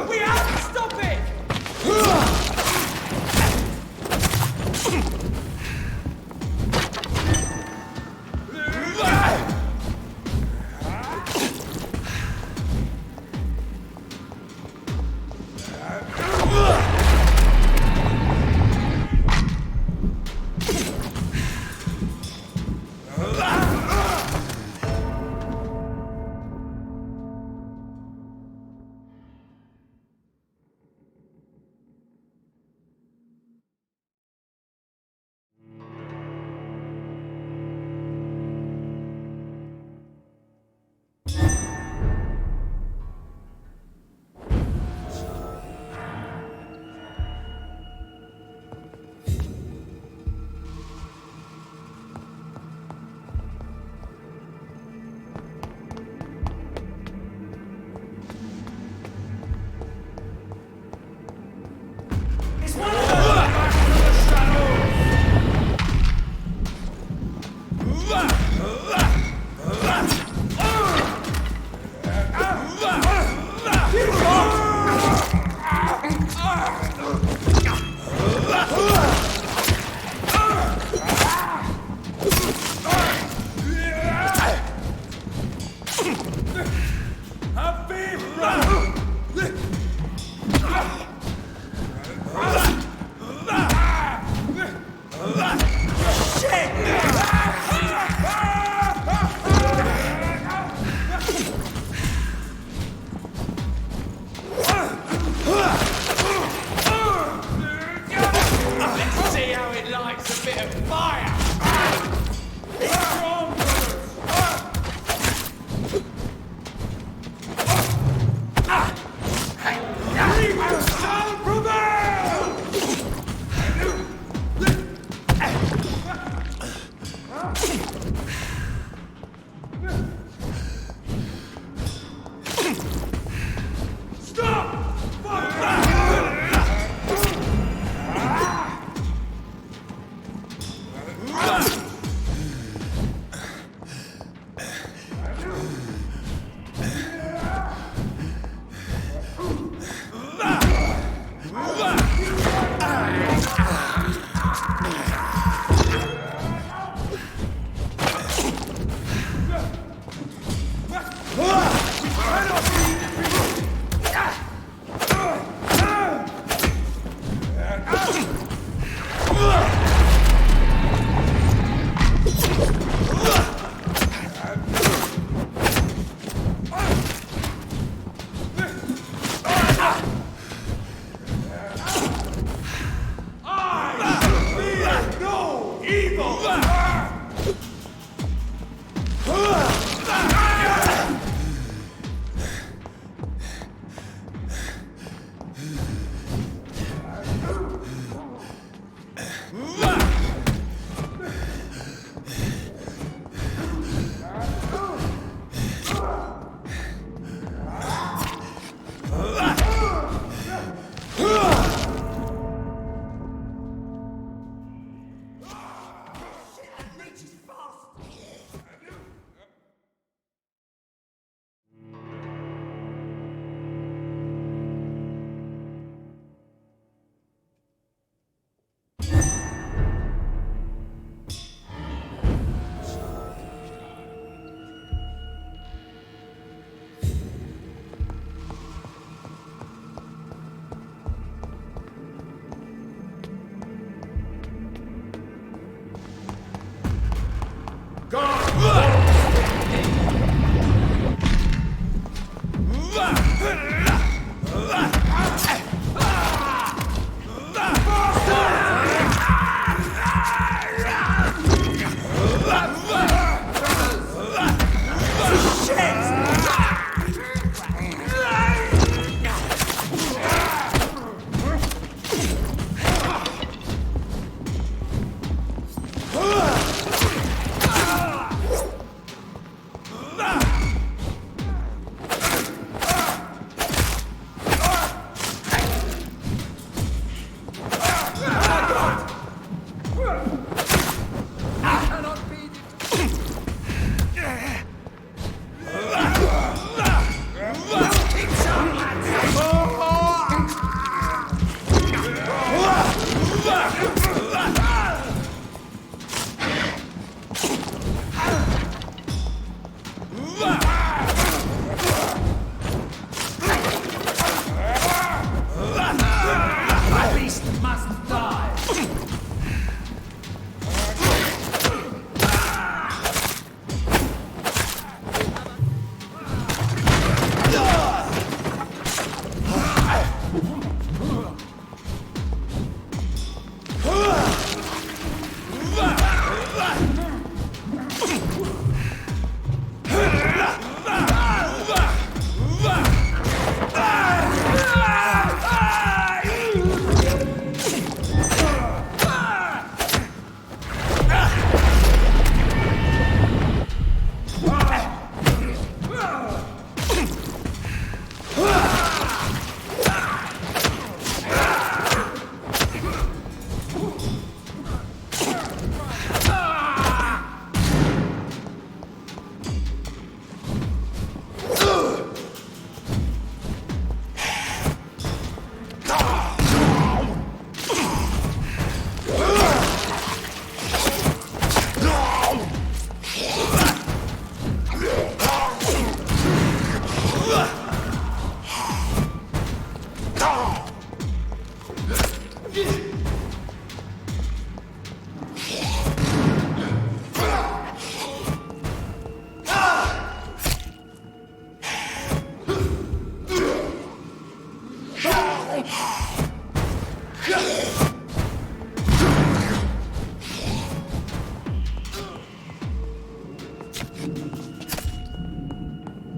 We have to stop it!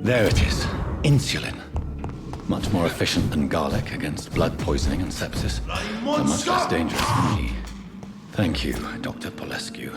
There it is. Insulin. Much more efficient than garlic against blood poisoning and sepsis, but much less dangerous than me. Thank you, Dr. Polescu.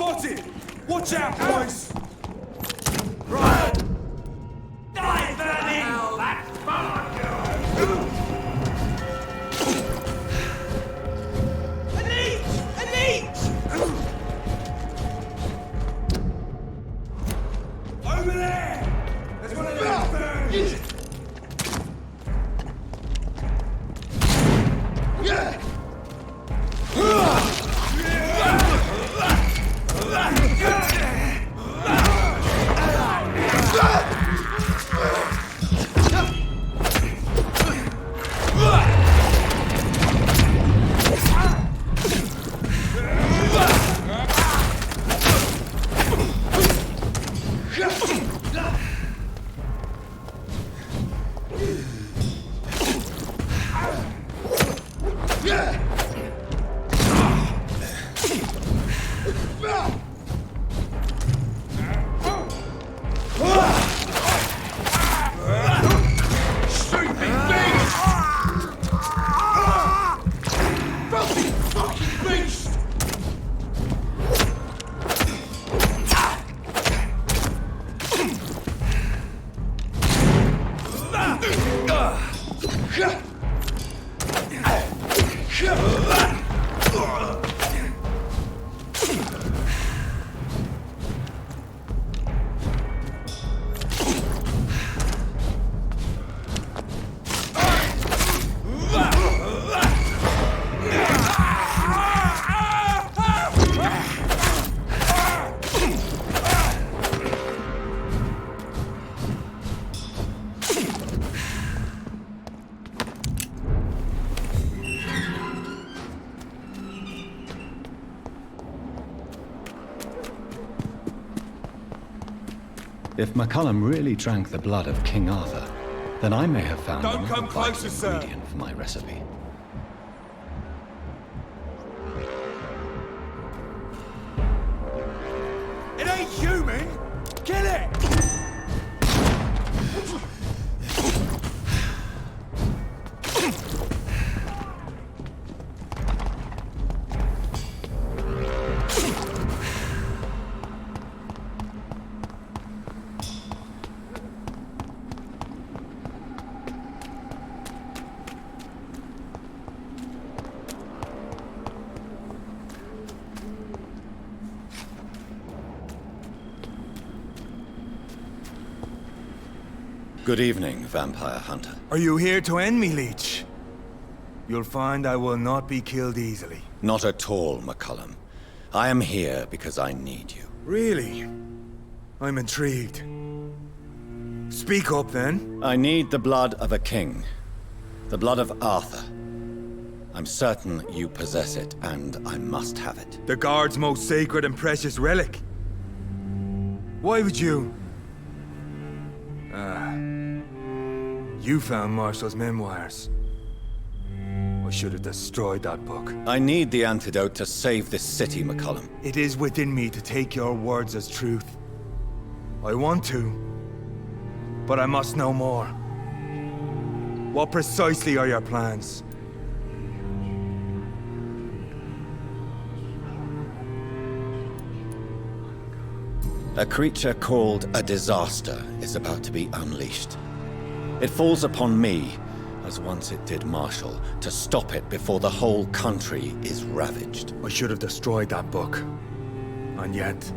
spotted! Watch out, boys! Right! Die, Vermin! That's fine! A leech! A leech! Over there! There's one of those birds! If McCullum really drank the blood of King Arthur, then I may have found Don't another come vital closer, sir. ingredient for my recipe. It ain't human! Kill it! Good evening, vampire hunter. Are you here to end me, Leech? You'll find I will not be killed easily. Not at all, McCullum. I am here because I need you. Really? I'm intrigued. Speak up, then. I need the blood of a king. The blood of Arthur. I'm certain you possess it, and I must have it. The Guard's most sacred and precious relic. Why would you... You found Marshall's memoirs. I should have destroyed that book. I need the antidote to save this city, McCullum. It is within me to take your words as truth. I want to, but I must know more. What precisely are your plans? A creature called a disaster is about to be unleashed. It falls upon me, as once it did Marshall, to stop it before the whole country is ravaged. I should have destroyed that book. And yet,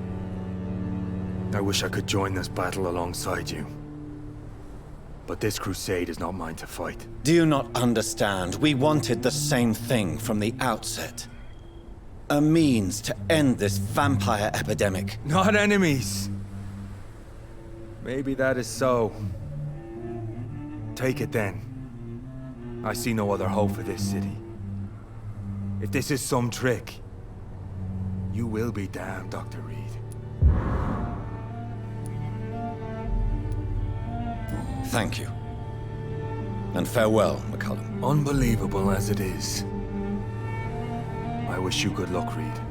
I wish I could join this battle alongside you. But this crusade is not mine to fight. Do you not understand? We wanted the same thing from the outset. A means to end this vampire epidemic. Not enemies. Maybe that is so. Take it then. I see no other hope for this city. If this is some trick, you will be damned, Dr. Reed. Thank you. And farewell, McCullum. Unbelievable as it is, I wish you good luck, Reed.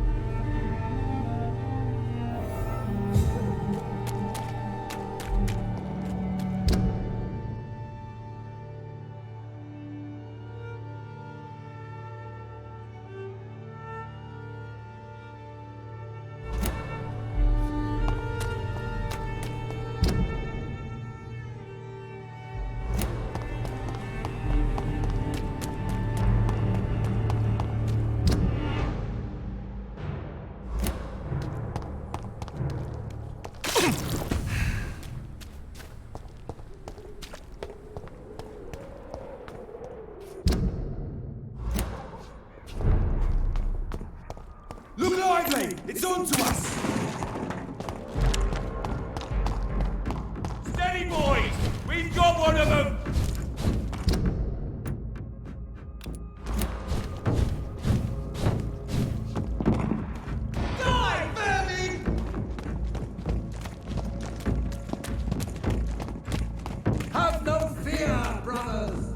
Look lively! It's on to us! Steady, boys! We've got one of them! Die, vermin! Have no fear, brothers!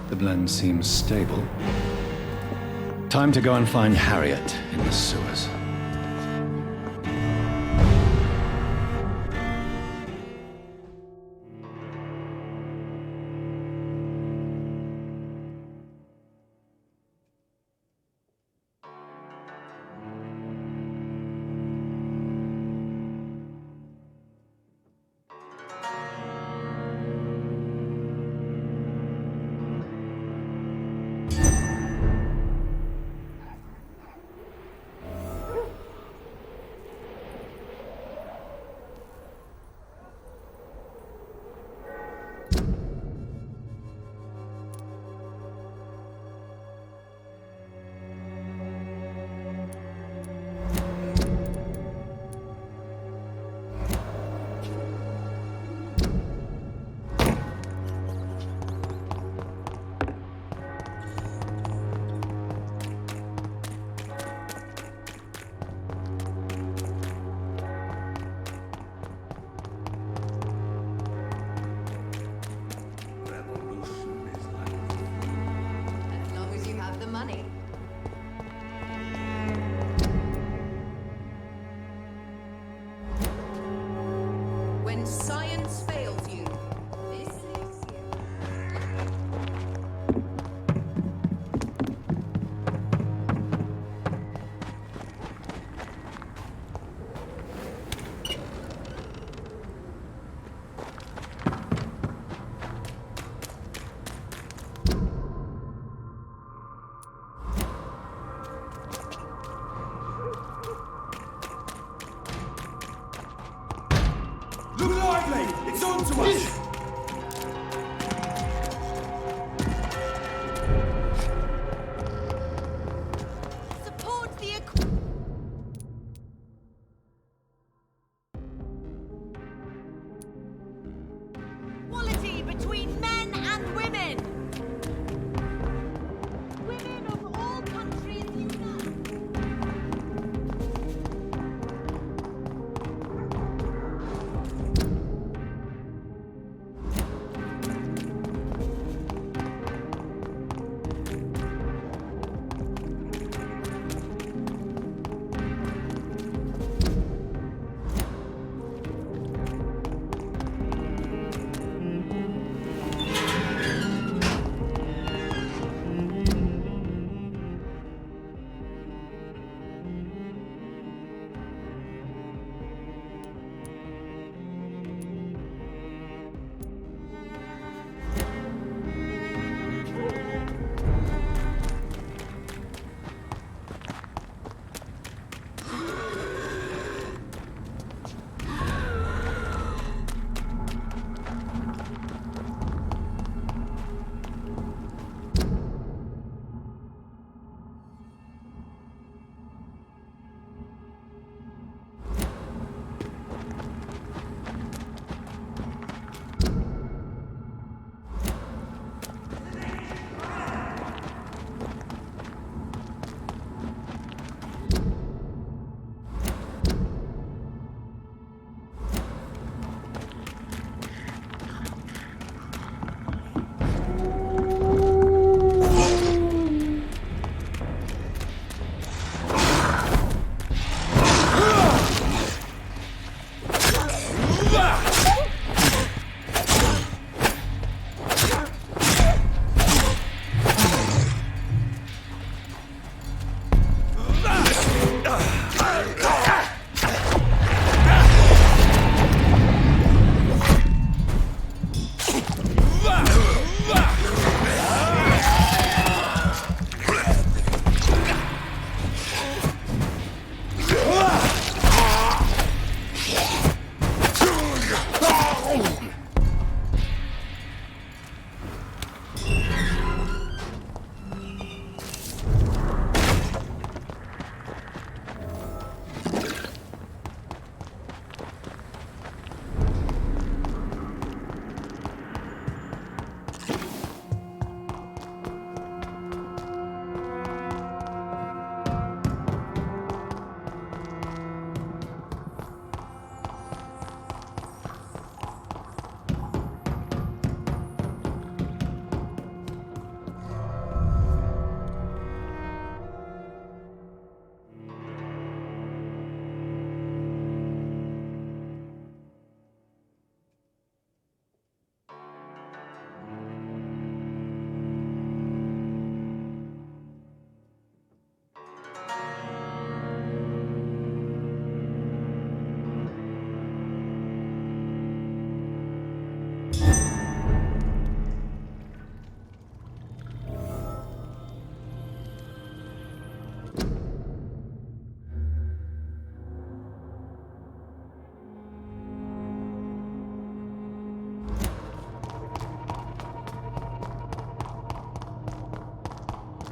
The blend seems stable. Time to go and find Harriet in the sewers.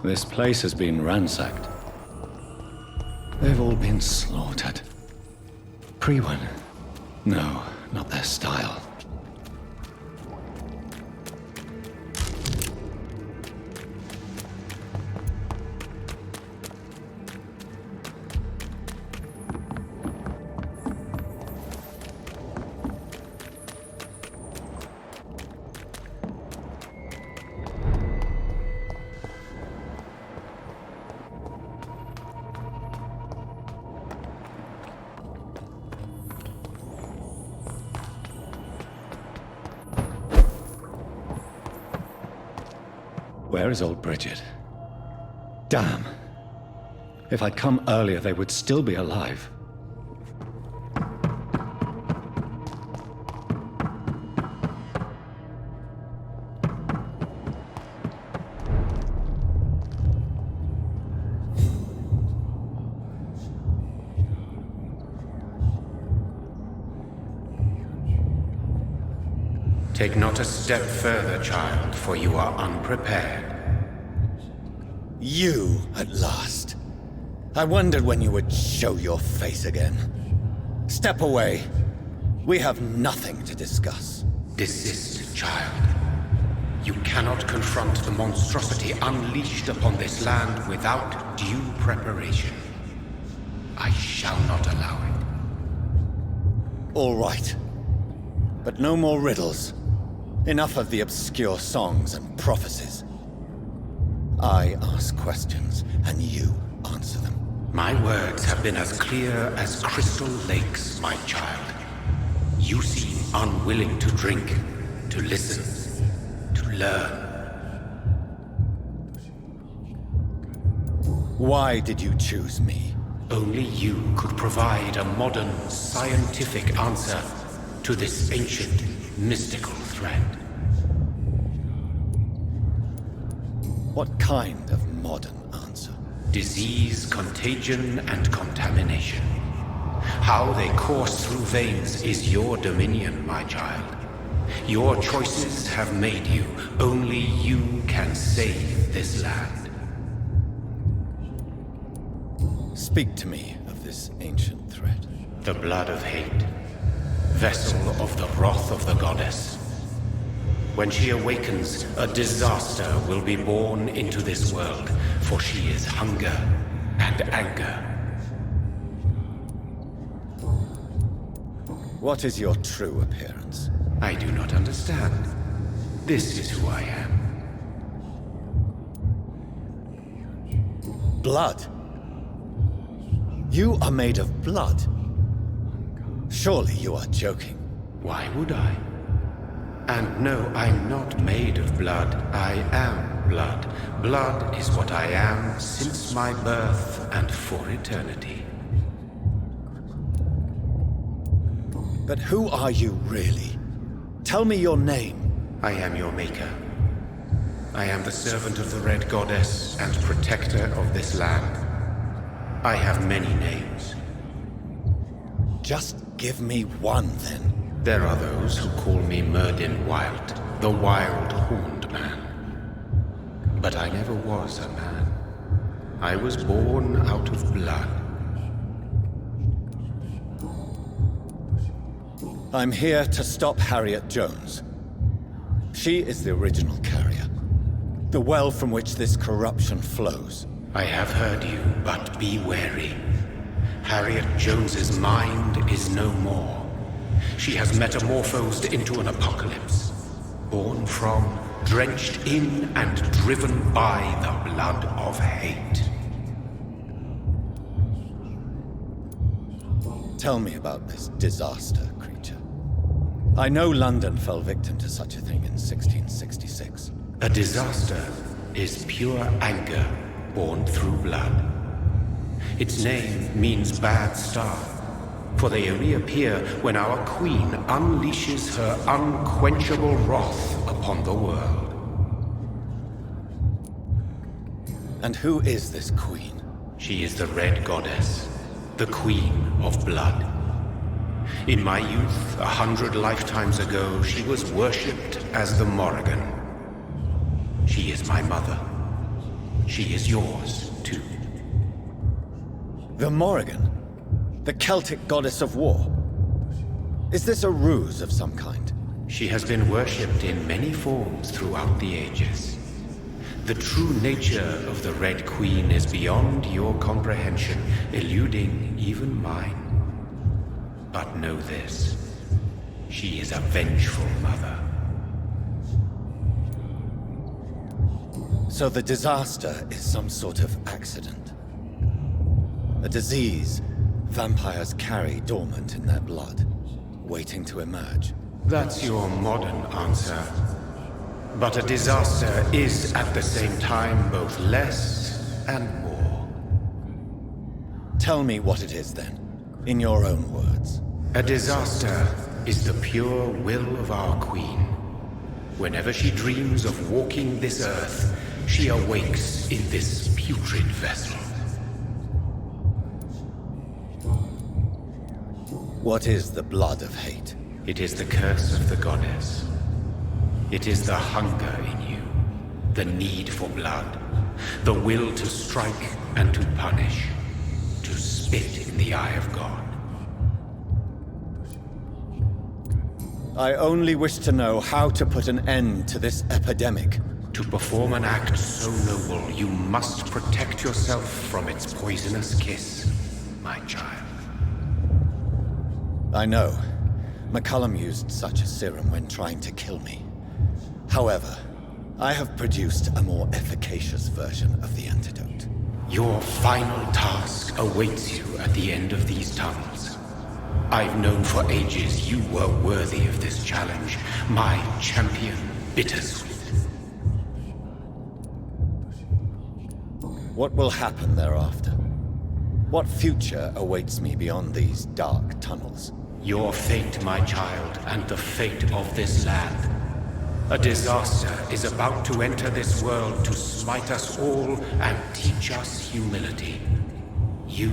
This place has been ransacked. They've all been slaughtered. Pre-one? No, not their style. Where is old Bridget? Damn. If I'd come earlier, they would still be alive. Take not a step further, child, for you are unprepared. You, at last. I wondered when you would show your face again. Step away. We have nothing to discuss. Desist, child. You cannot confront the monstrosity unleashed upon this land without due preparation. I shall not allow it. All right. But no more riddles. Enough of the obscure songs and prophecies. I ask questions, and you answer them. My words have been as clear as crystal lakes, my child. You seem unwilling to drink, to listen, to learn. Why did you choose me? Only you could provide a modern, scientific answer to this ancient, mystical threat. What kind of modern answer? Disease, contagion, and contamination. How they course through veins is your dominion, my child. Your choices have made you. Only you can save this land. Speak to me of this ancient threat. The blood of hate. Vessel of the wrath of the goddess. When she awakens, a disaster will be born into this world, for she is hunger and anger. What is your true appearance? I do not understand. This is who I am. Blood? You are made of blood. Surely you are joking. Why would I? And no, I'm not made of blood. I am blood. Blood is what I am since my birth and for eternity. But who are you really? Tell me your name. I am your maker. I am the servant of the Red Goddess and protector of this land. I have many names. Just give me one, then. There are those who call me Myrddin Wild, the Wild Horned Man. But I never was a man. I was born out of blood. I'm here to stop Harriet Jones. She is the original carrier. The well from which this corruption flows. I have heard you, but be wary. Harriet Jones's mind is no more. She has metamorphosed into an apocalypse. Born from, drenched in, and driven by the blood of hate. Tell me about this disaster, creature. I know London fell victim to such a thing in 1666. A disaster is pure anger born through blood. Its name means bad star, for they reappear when our queen unleashes her unquenchable wrath upon the world. And who is this queen? She is the Red Goddess, the Queen of Blood. In my youth, 100 lifetimes ago, she was worshipped as the Morrigan. She is my mother. She is yours, too. The Morrigan? The Celtic goddess of war? Is this a ruse of some kind? She has been worshipped in many forms throughout the ages. The true nature of the Red Queen is beyond your comprehension, eluding even mine. But know this. She is a vengeful mother. So the disaster is some sort of accident. A disease vampires carry dormant in their blood, waiting to emerge. That's your modern answer. But a disaster is at the same time both less and more. Tell me what it is then, in your own words. A disaster is the pure will of our queen. Whenever she dreams of walking this earth, she awakes in this putrid vessel. What is the blood of hate? It is the curse of the goddess. It is the hunger in you, the need for blood, the will to strike and to punish, to spit in the eye of God. I only wish to know how to put an end to this epidemic. To perform an act so noble, you must protect yourself from its poisonous kiss, my child. I know. McCullum used such a serum when trying to kill me. However, I have produced a more efficacious version of the antidote. Your final task awaits you at the end of these tunnels. I've known for ages you were worthy of this challenge, my champion, Bittersweet. What will happen thereafter? What future awaits me beyond these dark tunnels? Your fate, my child, and the fate of this land. A disaster is about to enter this world to smite us all and teach us humility. You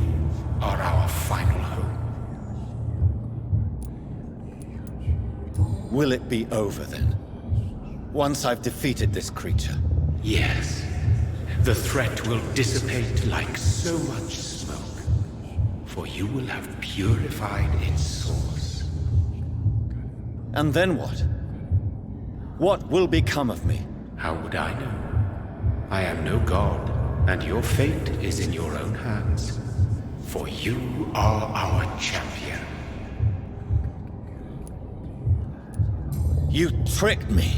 are our final hope. Will it be over then? Once I've defeated this creature? Yes. The threat will dissipate like so much smoke, for you will have purified its source. And then what? What will become of me? How would I know? I am no god, and your fate is in your own hands. For you are our champion. You tricked me.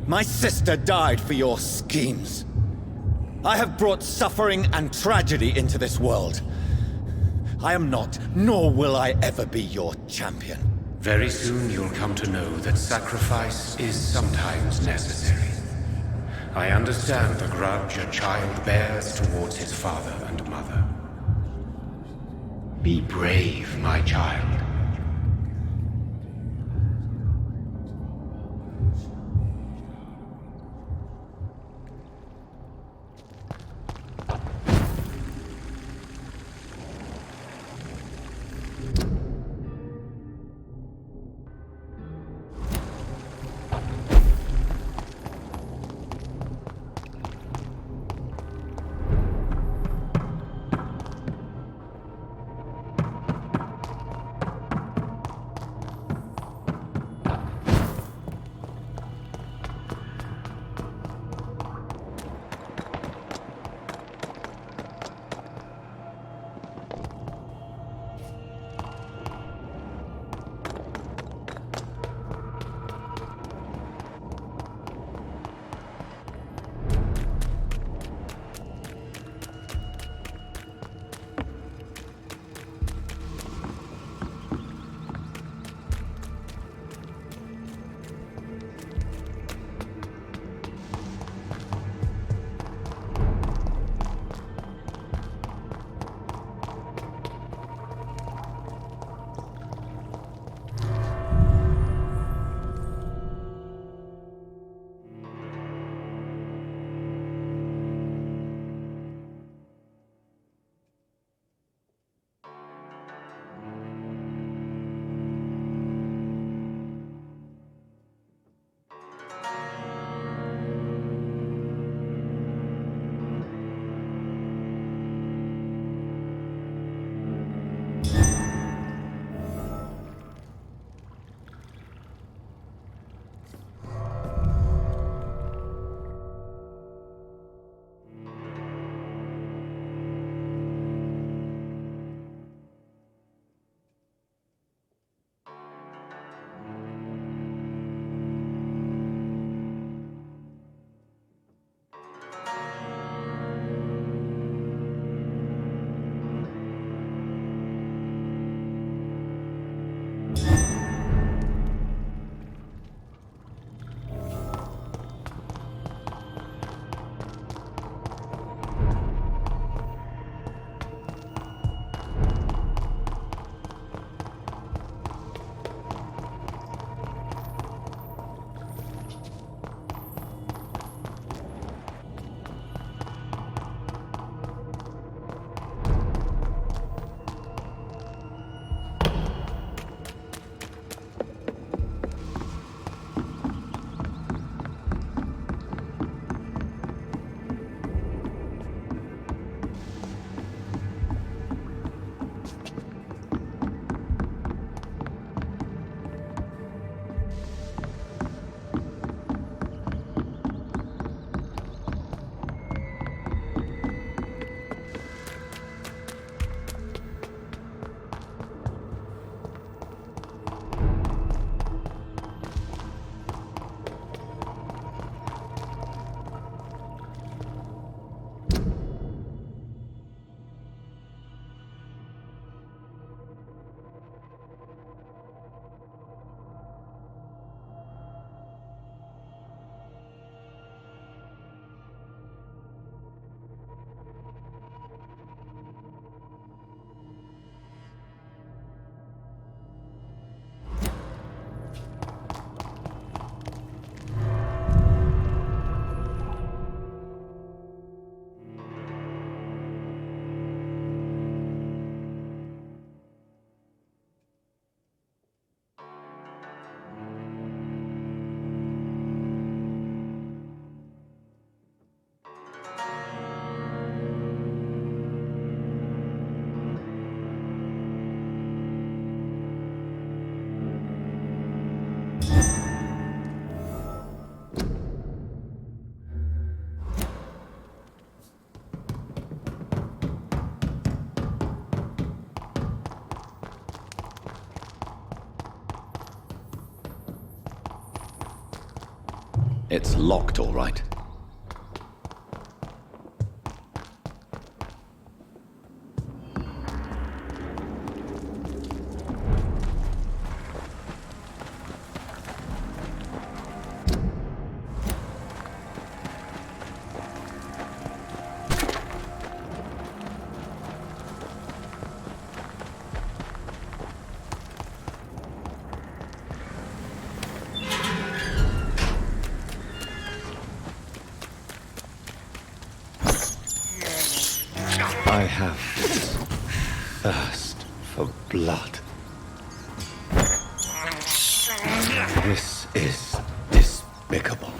My sister died for your schemes. I have brought suffering and tragedy into this world. I am not, nor will I ever be your champion. Very soon you'll come to know that sacrifice is sometimes necessary. I understand the grudge a child bears towards his father and mother. Be brave, my child. It's locked, all right. I have this thirst for blood. This is despicable.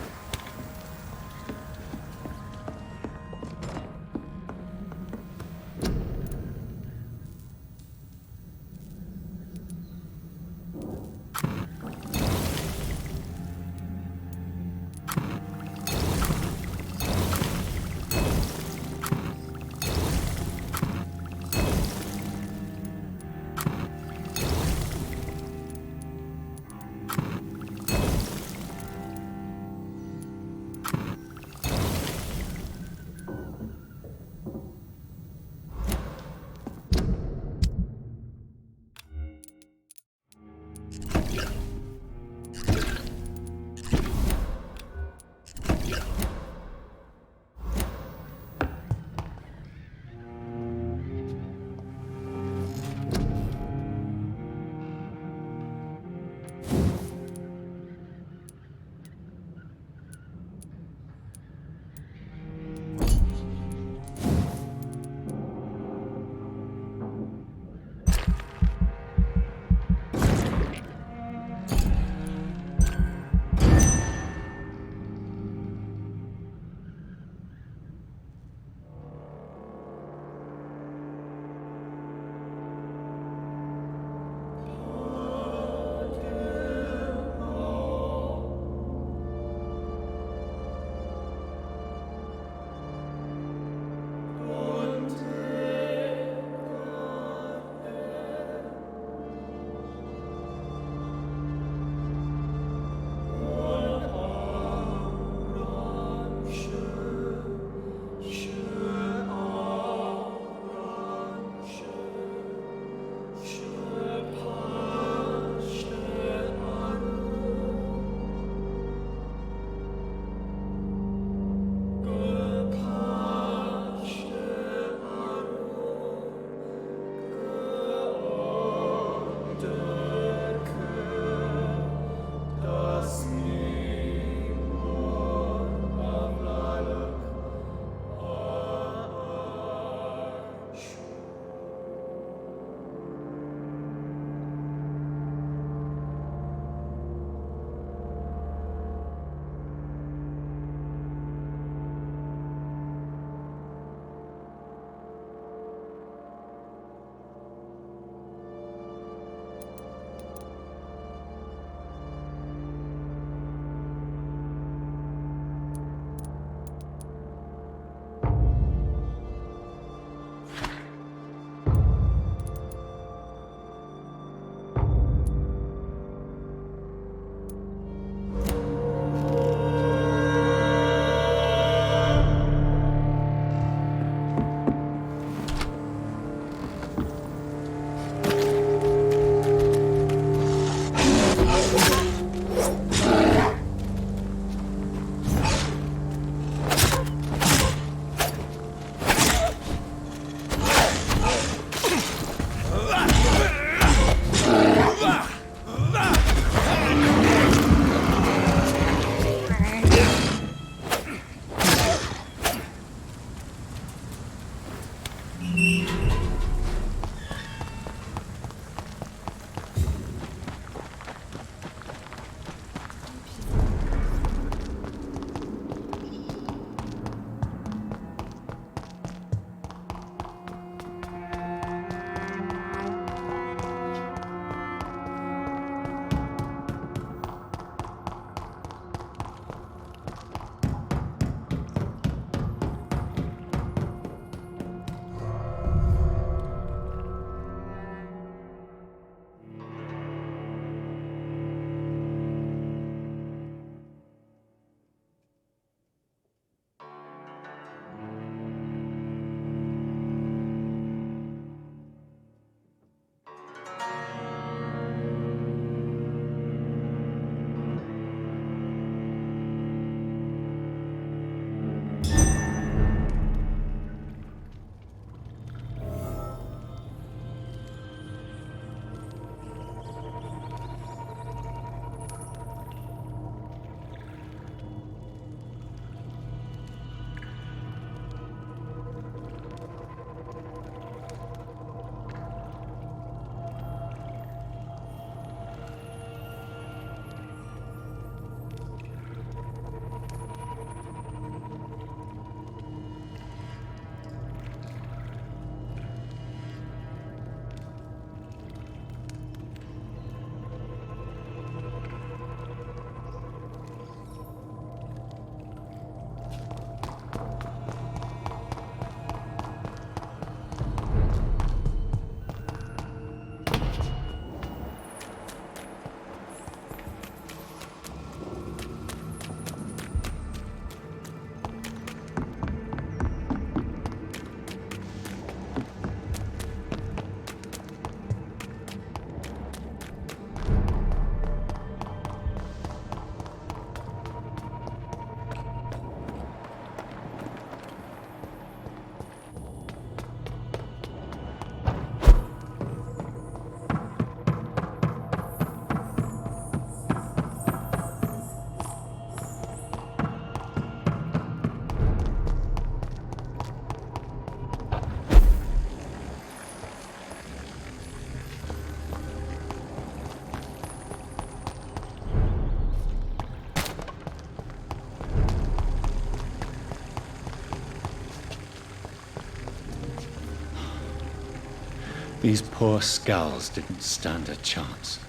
These poor skulls didn't stand a chance.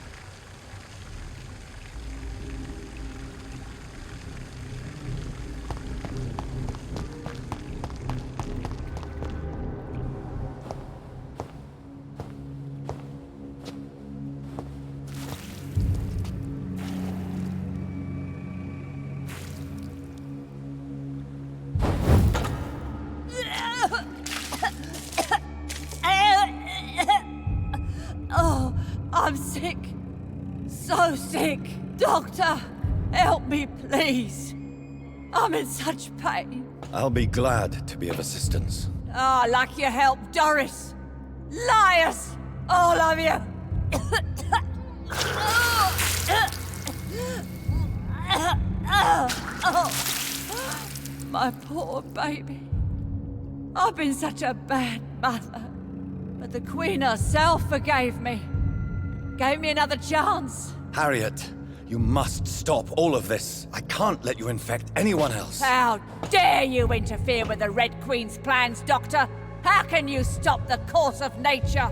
Oh, I'm sick. So sick. Doctor, help me, please. I'm in such pain. I'll be glad to be of assistance. Ah, like your help, Doris. Liars! All of you! My poor baby. I've been such a bad mother. But the Queen herself forgave me. Gave me another chance. Harriet, you must stop all of this. I can't let you infect anyone else. How dare you interfere with the Red Queen's plans, Doctor? How can you stop the course of nature?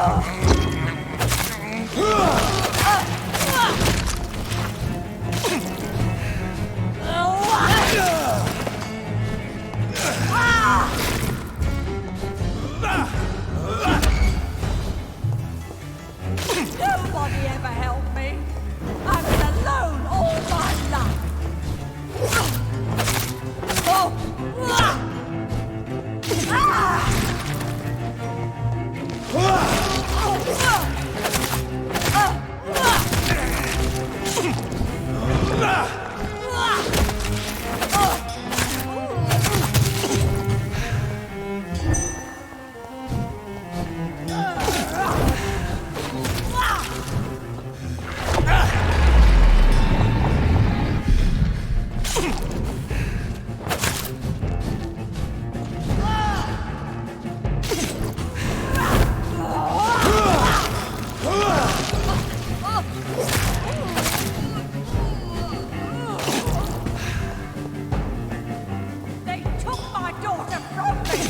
Nobody ever helped me. I was alone all my life. They took my daughter from me.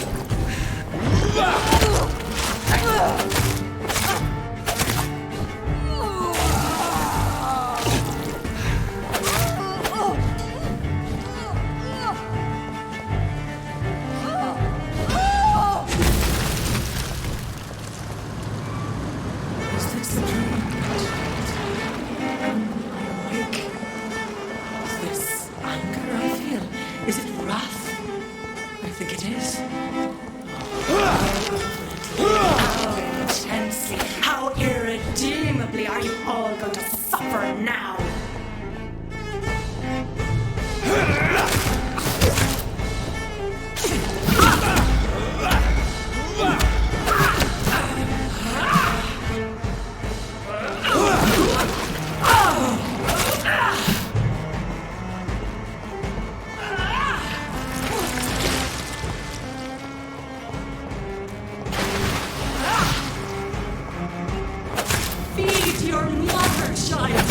This anger I feel, is it wrath? I think it is. How intensely, how irredeemably are you all going to suffer now? Feed your mother, child!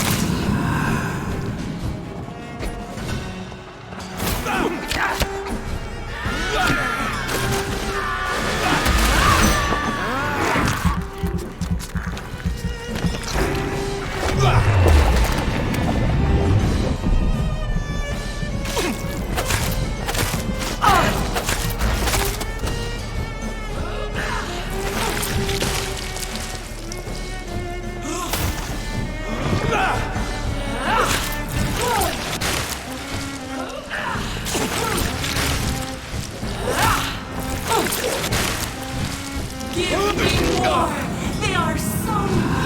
Give me more! They are so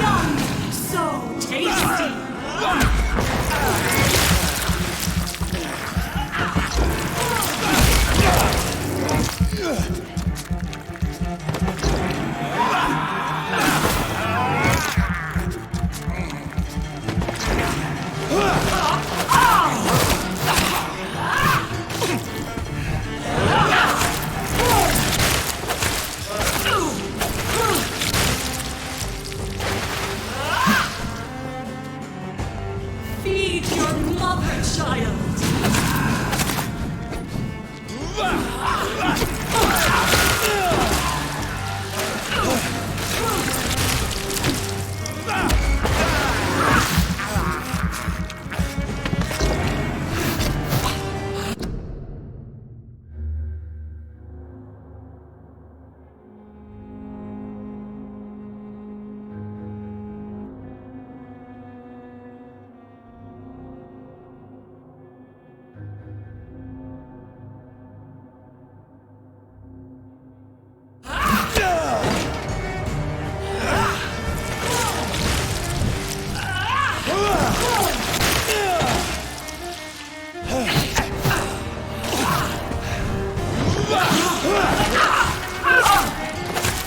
young, so tasty! Feed your mother, child!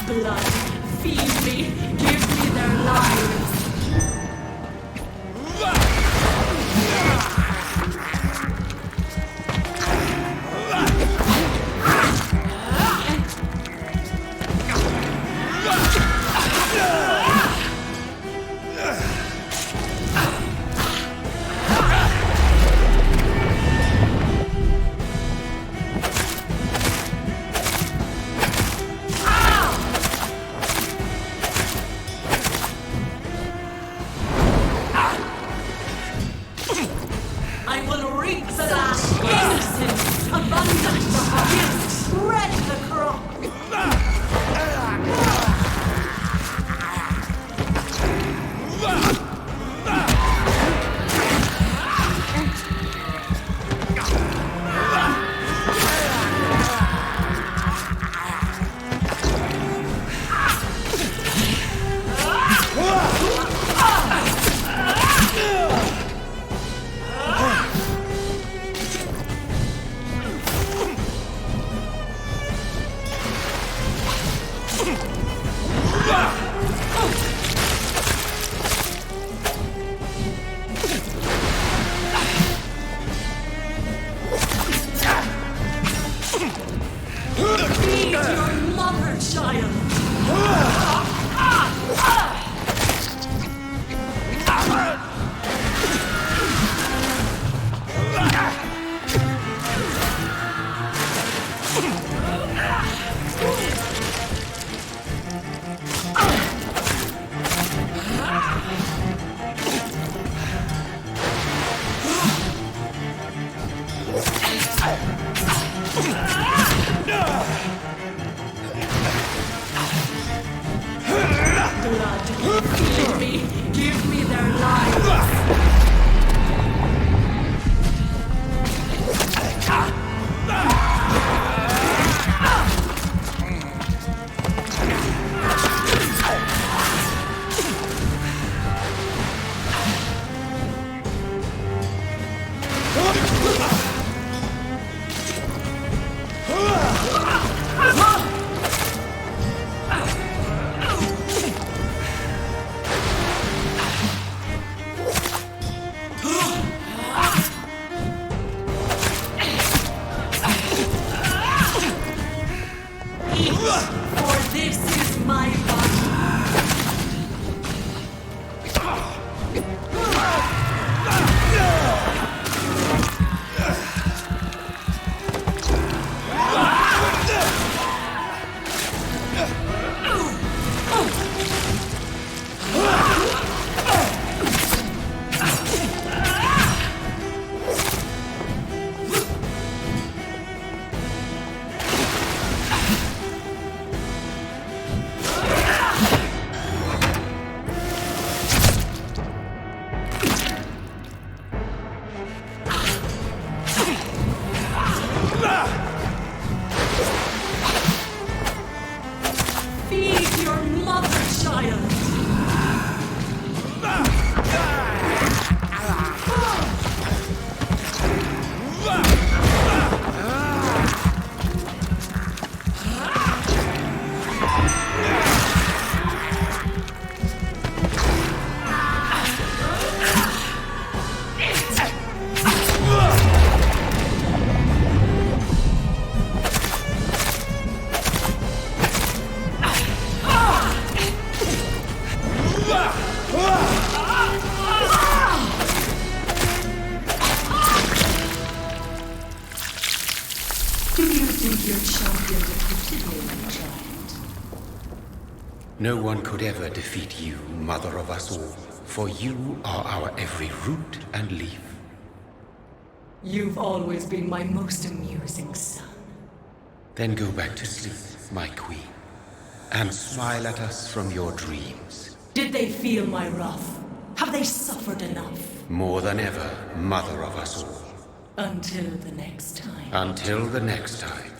Blood, feed me, give me their lives! Feed your mother, child! Feed me! Give me their lives! For this is my body. Feed your mother, child! Do you think your champion defeated me, my child? No one could ever defeat you, mother of us all, for you are our every root and leaf. You've always been my most amusing son. Then go back to sleep, my queen, and smile at us from your dreams. Did they feel my wrath? Have they suffered enough? More than ever, mother of us all. Until the next time. Until the next time.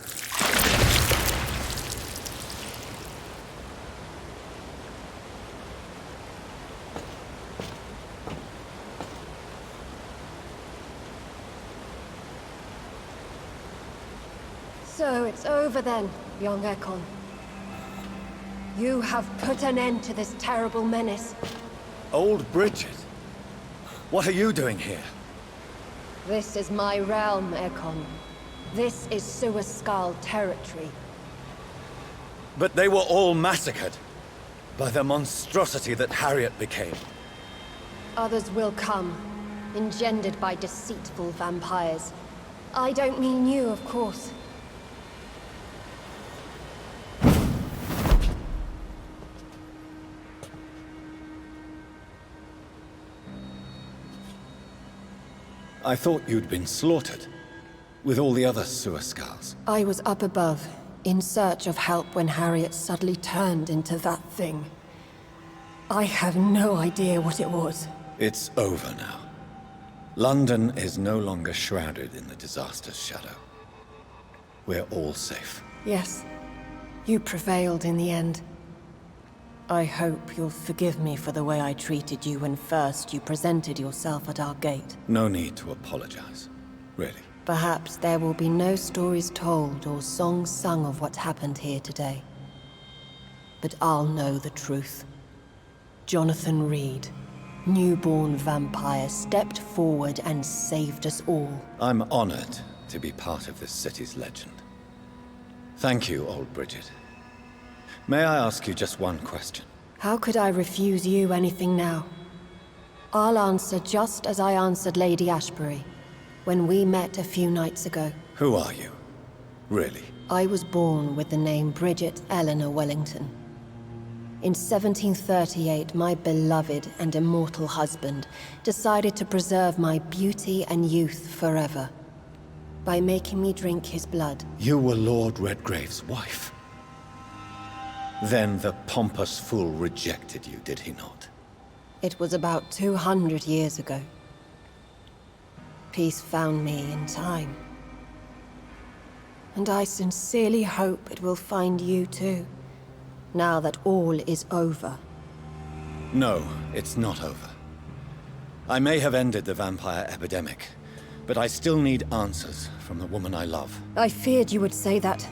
So it's over then, young Ekon. You have put an end to this terrible menace. Old Bridget? What are you doing here? This is my realm, Ekon. This is Suaskal territory. But they were all massacred by the monstrosity that Harriet became. Others will come, engendered by deceitful vampires. I don't mean you, of course. I thought you'd been slaughtered, with all the other Suaskals. I was up above, in search of help when Harriet suddenly turned into that thing. I have no idea what it was. It's over now. London is no longer shrouded in the disaster's shadow. We're all safe. Yes, you prevailed in the end. I hope you'll forgive me for the way I treated you when first you presented yourself at our gate. No need to apologize, really. Perhaps there will be no stories told or songs sung of what happened here today. But I'll know the truth. Jonathan Reed, newborn vampire, stepped forward and saved us all. I'm honored to be part of this city's legend. Thank you, old Bridget. May I ask you just one question? How could I refuse you anything now? I'll answer just as I answered Lady Ashbury when we met a few nights ago. Who are you? Really? I was born with the name Bridget Eleanor Wellington. In 1738, my beloved and immortal husband decided to preserve my beauty and youth forever by making me drink his blood. You were Lord Redgrave's wife. Then the pompous fool rejected you, did he not? It was about 200 years ago. Peace found me in time. And I sincerely hope it will find you too, now that all is over. No, it's not over. I may have ended the vampire epidemic, but I still need answers from the woman I love. I feared you would say that.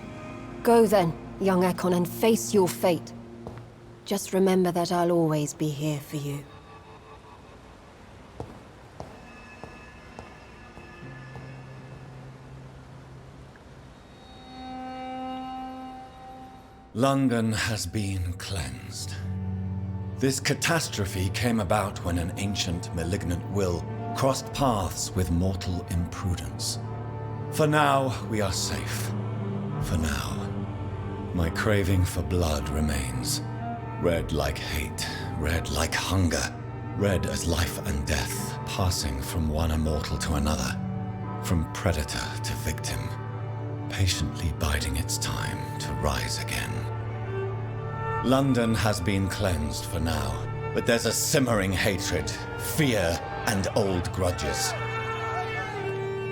Go then, young Ekon, and face your fate. Just remember that I'll always be here for you. London has been cleansed. This catastrophe came about when an ancient, malignant will crossed paths with mortal imprudence. For now, we are safe. For now. My craving for blood remains. Red like hate, red like hunger. Red as life and death, passing from one immortal to another. From predator to victim. Patiently biding its time to rise again. London has been cleansed for now, but there's a simmering hatred, fear, and old grudges.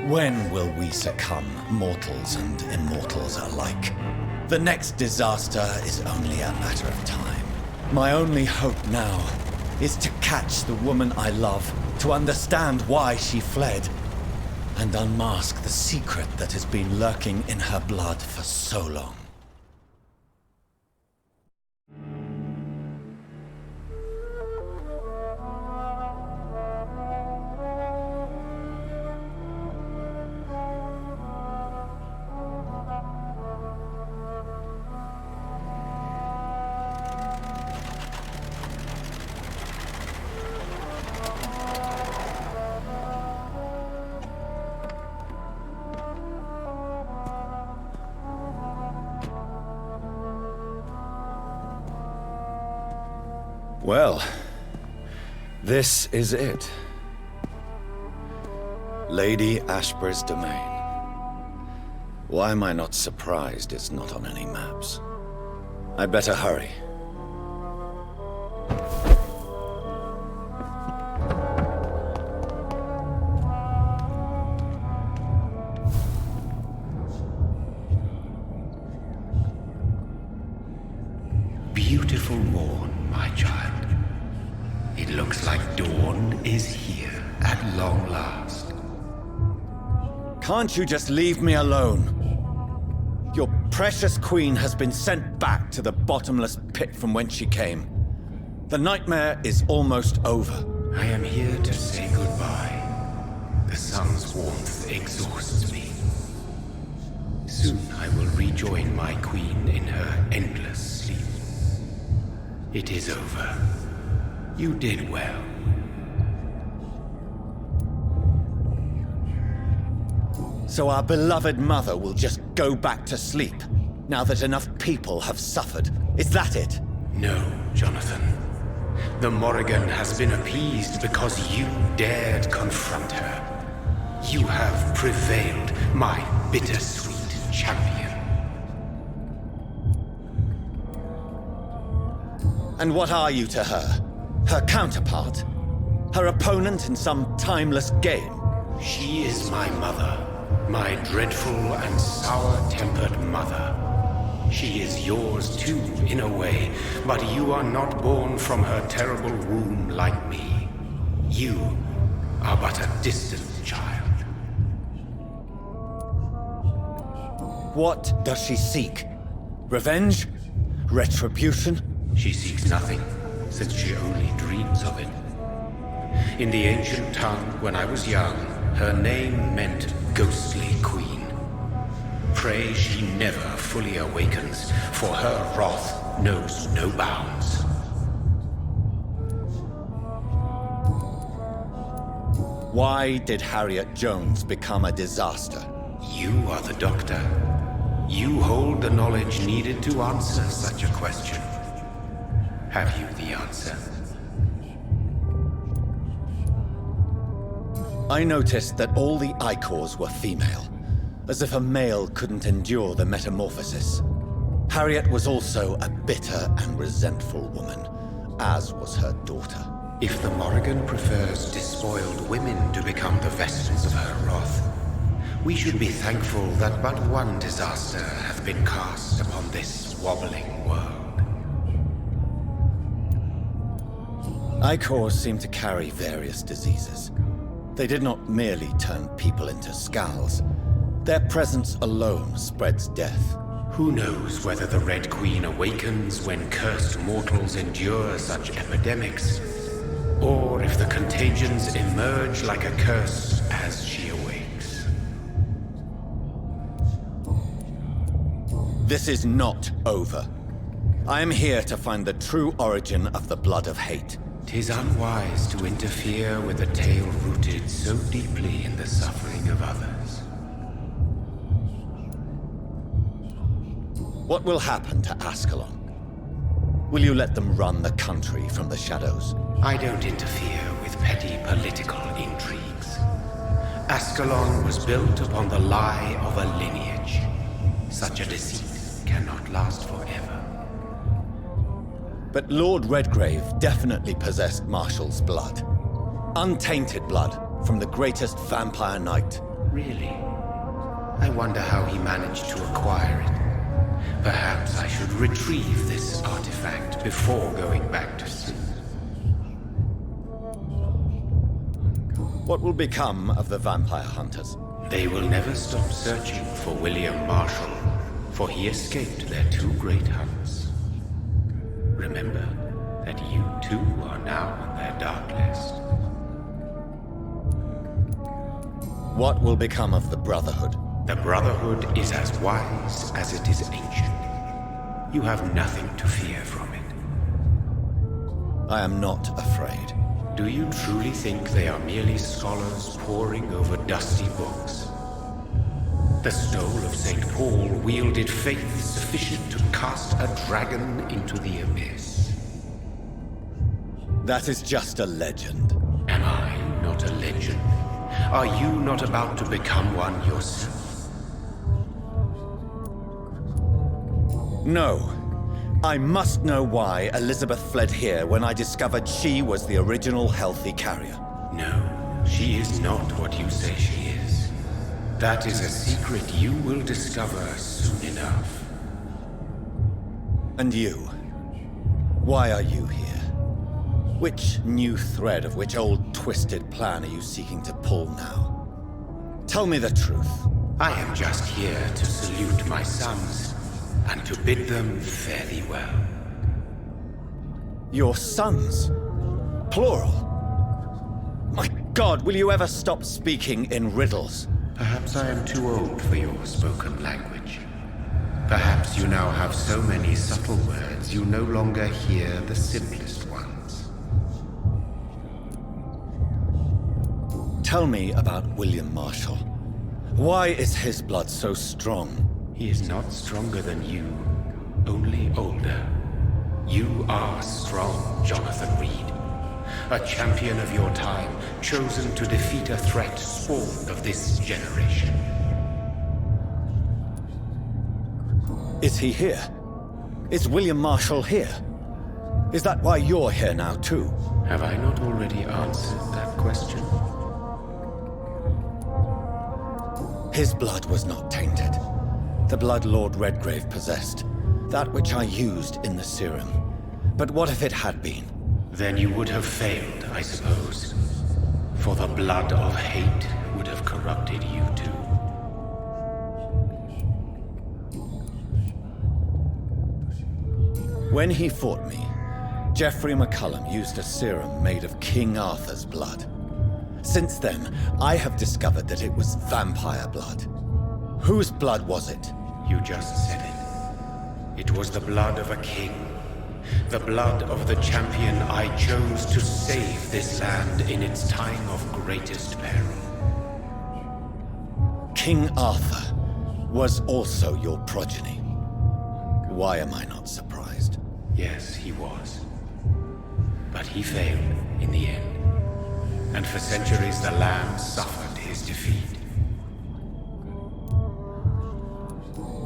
When will we succumb, mortals and immortals alike? The next disaster is only a matter of time. My only hope now is to catch the woman I love, to understand why she fled, and unmask the secret that has been lurking in her blood for so long. Well, this is it. Lady Ashbury's domain. Why am I not surprised it's not on any maps? I'd better hurry. Beautiful morn, my child. It looks like dawn is here at long last. Can't you just leave me alone? Your precious queen has been sent back to the bottomless pit from whence she came. The nightmare is almost over. I am here to say goodbye. The sun's warmth exhausts me. Soon I will rejoin my queen in her endless sleep. It is over. You did well. So our beloved mother will just go back to sleep, now that enough people have suffered. Is that it? No, Jonathan. The Morrigan has been appeased because you dared confront her. You have prevailed, my bittersweet champion. And what are you to her? Her counterpart? Her opponent in some timeless game? She is my mother. My dreadful and sour-tempered mother. She is yours too, in a way, but you are not born from her terrible womb like me. You are but a distant child. What does she seek? Revenge? Retribution? She seeks nothing, since she only dreams of it. In the ancient tongue, when I was young, her name meant ghostly queen. Pray she never fully awakens, for her wrath knows no bounds. Why did Harriet Jones become a disaster? You are the doctor. You hold the knowledge needed to answer such a question. Have you the answer? I noticed that all the Icors were female, as if a male couldn't endure the metamorphosis. Harriet was also a bitter and resentful woman, as was her daughter. If the Morrigan prefers despoiled women to become the vessels of her wrath, we should be thankful that but one disaster hath been cast upon this wobbling world. Icors seem to carry various diseases. They did not merely turn people into skulls. Their presence alone spreads death. Who knows whether the Red Queen awakens when cursed mortals endure such epidemics, or if the contagions emerge like a curse as she awakes. This is not over. I am here to find the true origin of the blood of hate. 'Tis unwise to interfere with a tale rooted so deeply in the suffering of others. What will happen to Ascalon? Will you let them run the country from the shadows? I don't interfere with petty political intrigues. Ascalon was built upon the lie of a lineage. Such a deceit cannot last forever. But Lord Redgrave definitely possessed Marshall's blood. Untainted blood from the greatest vampire knight. Really? I wonder how he managed to acquire it. Perhaps I should retrieve this artifact before going back to sleep. What will become of the vampire hunters? They will never stop searching for William Marshall, for he escaped their two great hunts. Remember that you too are now on their dark list. What will become of the Brotherhood? The Brotherhood is as wise as it is ancient. You have nothing to fear from it. I am not afraid. Do you truly think they are merely scholars poring over dusty books? The stole of St. Paul wielded faith sufficient to cast a dragon into the abyss. That is just a legend. Am I not a legend? Are you not about to become one yourself? No. I must know why Elizabeth fled here when I discovered she was the original healthy carrier. No, she is not what you say she is. That is a secret you will discover soon enough. And you? Why are you here? Which new thread of which old twisted plan are you seeking to pull now? Tell me the truth. I am just here to salute my sons, and to bid them fare thee well. Your sons? Plural? My God, will you ever stop speaking in riddles? Perhaps I am too old for your spoken language. Perhaps you now have so many subtle words you no longer hear the simplest ones. Tell me about William Marshall. Why is his blood so strong? He is not stronger than you, only older. You are strong, Jonathan Reed. A champion of your time, chosen to defeat a threat spawned of this generation. Is he here? Is William Marshall here? Is that why you're here now, too? Have I not already answered that question? His blood was not tainted. The blood Lord Redgrave possessed. That which I used in the serum. But what if it had been? Then you would have failed, I suppose. For the blood of hate would have corrupted you too. When he fought me, Geoffrey McCullum used a serum made of King Arthur's blood. Since then, I have discovered that it was vampire blood. Whose blood was it? You just said it. It was the blood of a king. The blood of the champion I chose to save this land in its time of greatest peril. King Arthur was also your progeny. Why am I not surprised? Yes, he was. But he failed in the end. And for centuries the land suffered his defeat.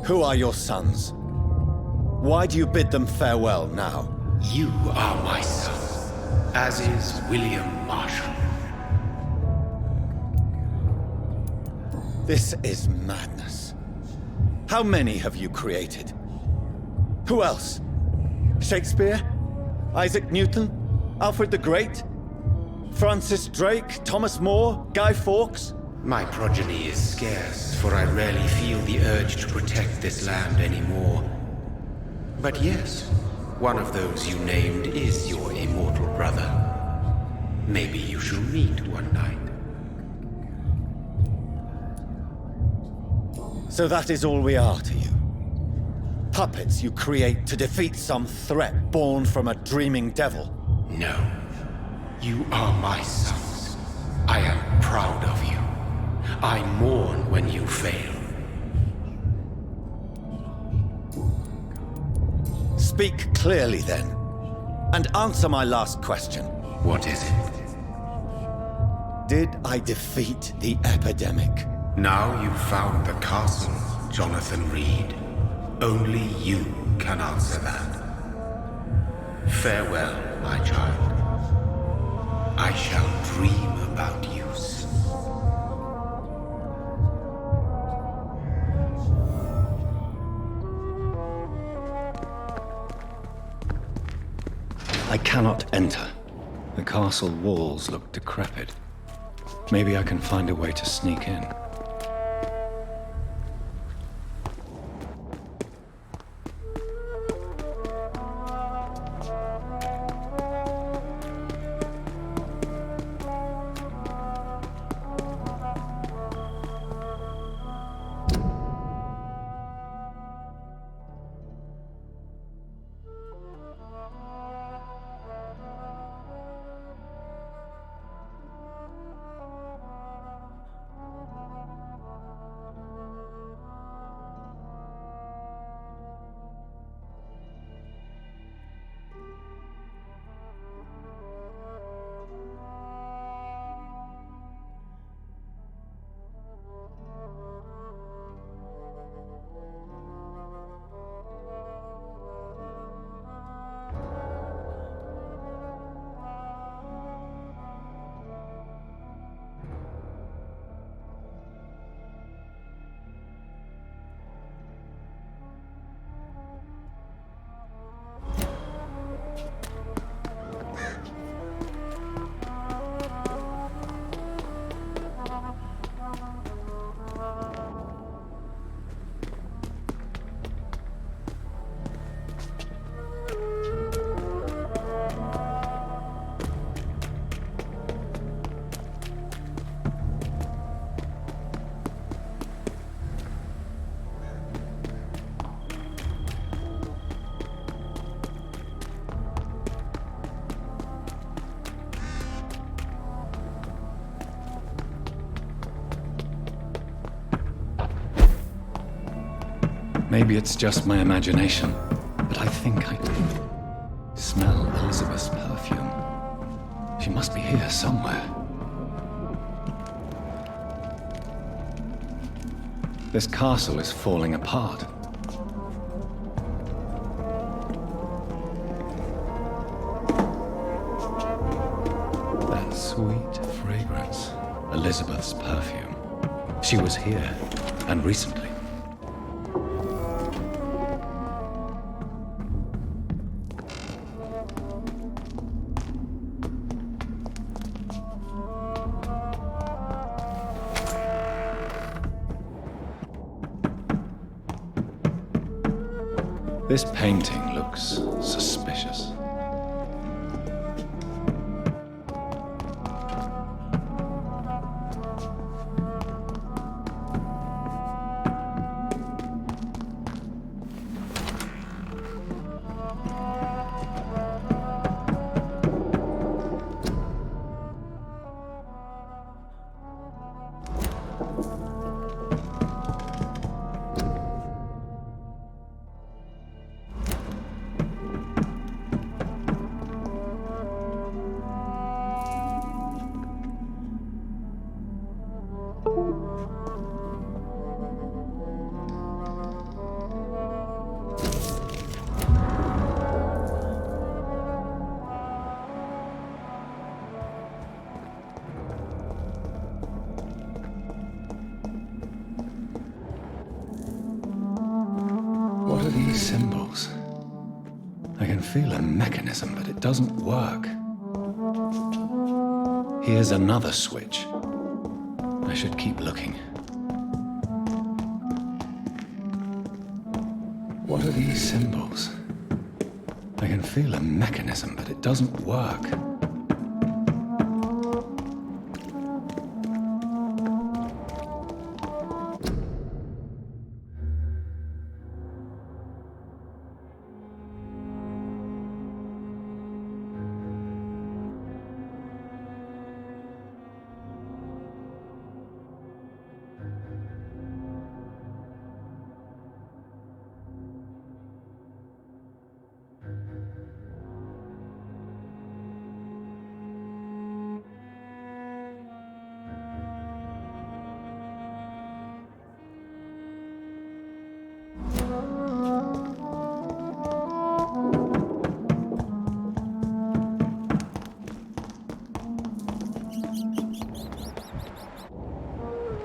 Who are your sons? Why do you bid them farewell now? You are my son, as is William Marshall. This is madness. How many have you created? Who else? Shakespeare? Isaac Newton? Alfred the Great? Francis Drake? Thomas More? Guy Fawkes? My progeny is scarce, for I rarely feel the urge to protect this land anymore. But yes, one of those you named is your immortal brother. Maybe you shall meet one night. So that is all we are to you? Puppets you create to defeat some threat born from a dreaming devil? No. You are my sons. I am proud of you. I mourn when you fail. Speak clearly then, and answer my last question. What is it? Did I defeat the epidemic? Now you've found the castle, Jonathan Reed. Only you can answer that. Farewell, my child. I shall dream about you soon. I cannot enter. The castle walls look decrepit. Maybe I can find a way to sneak in. Maybe it's just my imagination, but I think I do smell Elizabeth's perfume. She must be here somewhere. This castle is falling apart. That sweet fragrance. Elizabeth's perfume. She was here, and recently. This painting looks suspicious. symbols. I can feel a mechanism, but it doesn't work. Here's another switch. I should keep looking. What are these symbols? I can feel a mechanism, but it doesn't work.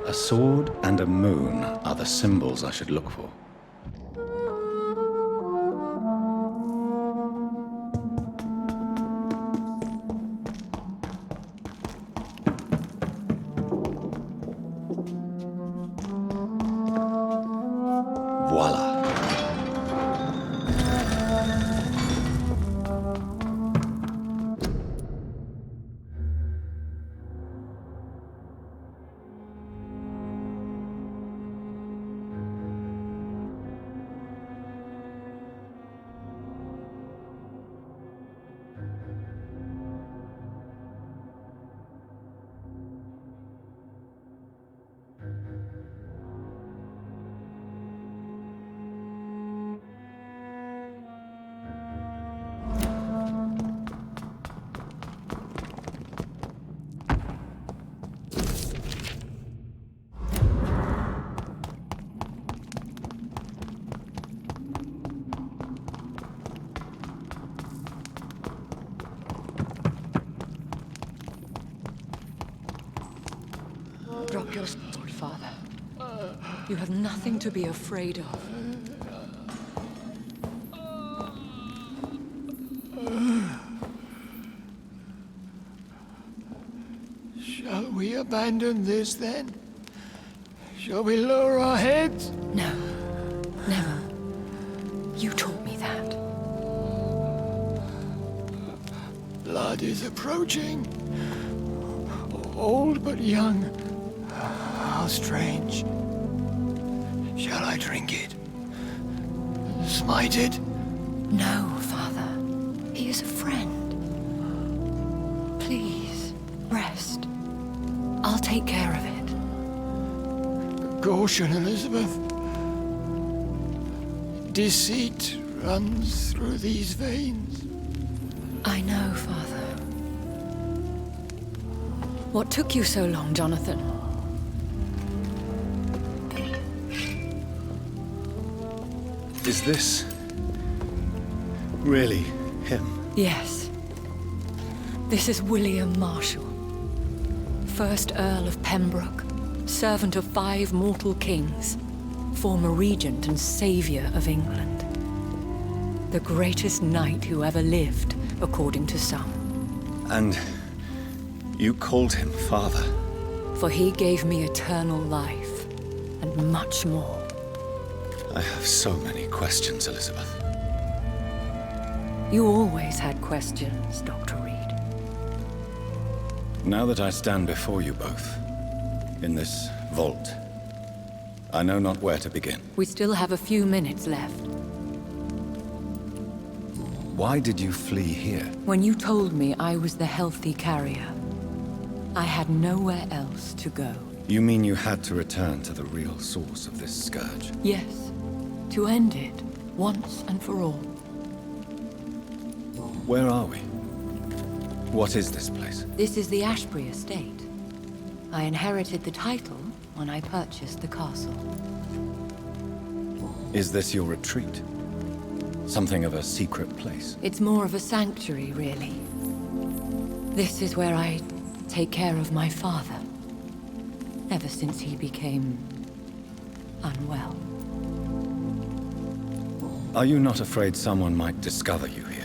A sword and a moon are the symbols I should look for. Voila. Drop your sword, Father. You have nothing to be afraid of. Shall we abandon this then? Shall we lower our heads? No, never. You taught me that. Blood is approaching. Old but young. How strange. Shall I drink it? Smite it? No, Father. He is a friend. Please, rest. I'll take care of it. Caution, Elizabeth. Deceit runs through these veins. I know, Father. What took you so long, Jonathan? Is this really him? Yes. This is William Marshall, 1st Earl of Pembroke, servant of 5 mortal kings, former regent and saviour of England. The greatest knight who ever lived, according to some. And you called him father? For he gave me eternal life, and much more. I have so many questions, Elizabeth. You always had questions, Dr. Reed. Now that I stand before you both, in this vault, I know not where to begin. We still have a few minutes left. Why did you flee here? When you told me I was the healthy carrier, I had nowhere else to go. You mean you had to return to the real source of this scourge? Yes, to end it, once and for all. Where are we? What is this place? This is the Ashbury estate. I inherited the title when I purchased the castle. Is this your retreat? Something of a secret place? It's more of a sanctuary, really. This is where I take care of my father, ever since he became unwell. Are you not afraid someone might discover you here?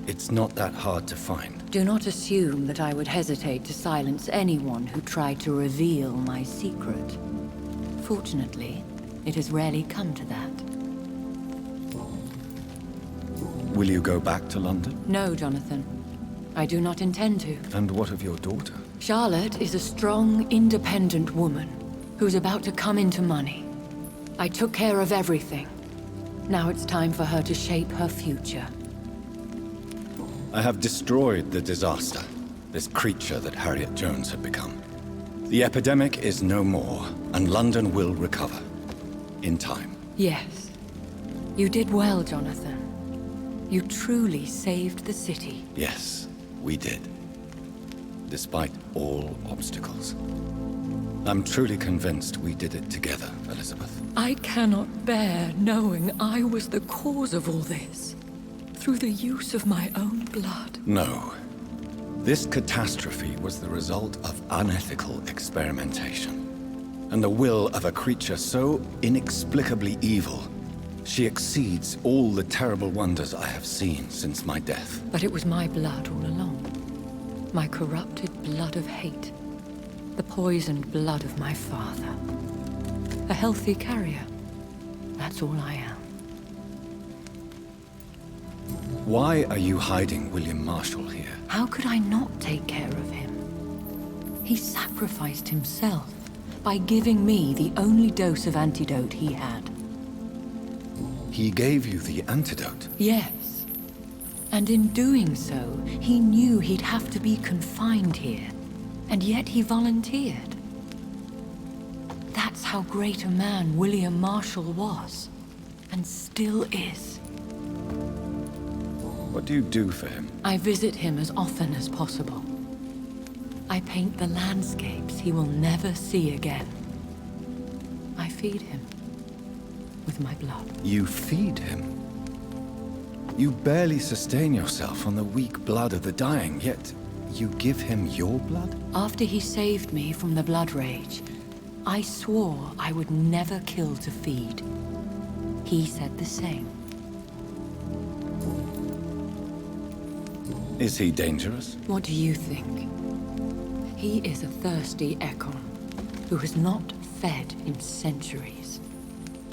It's not that hard to find. Do not assume that I would hesitate to silence anyone who tried to reveal my secret. Fortunately, it has rarely come to that. Will you go back to London? No, Jonathan. I do not intend to. And what of your daughter? Charlotte is a strong, independent woman who's about to come into money. I took care of everything. Now it's time for her to shape her future. I have destroyed the disaster, this creature that Harriet Jones had become. The epidemic is no more, and London will recover. In time. Yes. You did well, Jonathan. You truly saved the city. Yes, we did. Despite all obstacles. I'm truly convinced we did it together, Elizabeth. I cannot bear knowing I was the cause of all this. Through the use of my own blood. No. This catastrophe was the result of unethical experimentation. And the will of a creature so inexplicably evil, she exceeds all the terrible wonders I have seen since my death. But it was my blood all along. My corrupted blood of hate. The poisoned blood of my father. A healthy carrier. That's all I am. Why are you hiding William Marshall here? How could I not take care of him? He sacrificed himself by giving me the only dose of antidote he had. He gave you the antidote? Yes. And in doing so, he knew he'd have to be confined here. And yet he volunteered. That's how great a man William Marshall was. And still is. What do you do for him? I visit him as often as possible. I paint the landscapes he will never see again. I feed him with my blood. You feed him? You barely sustain yourself on the weak blood of the dying, yet you give him your blood? After he saved me from the blood rage, I swore I would never kill to feed. He said the same. Is he dangerous? What do you think? He is a thirsty Ekon, who has not fed in centuries.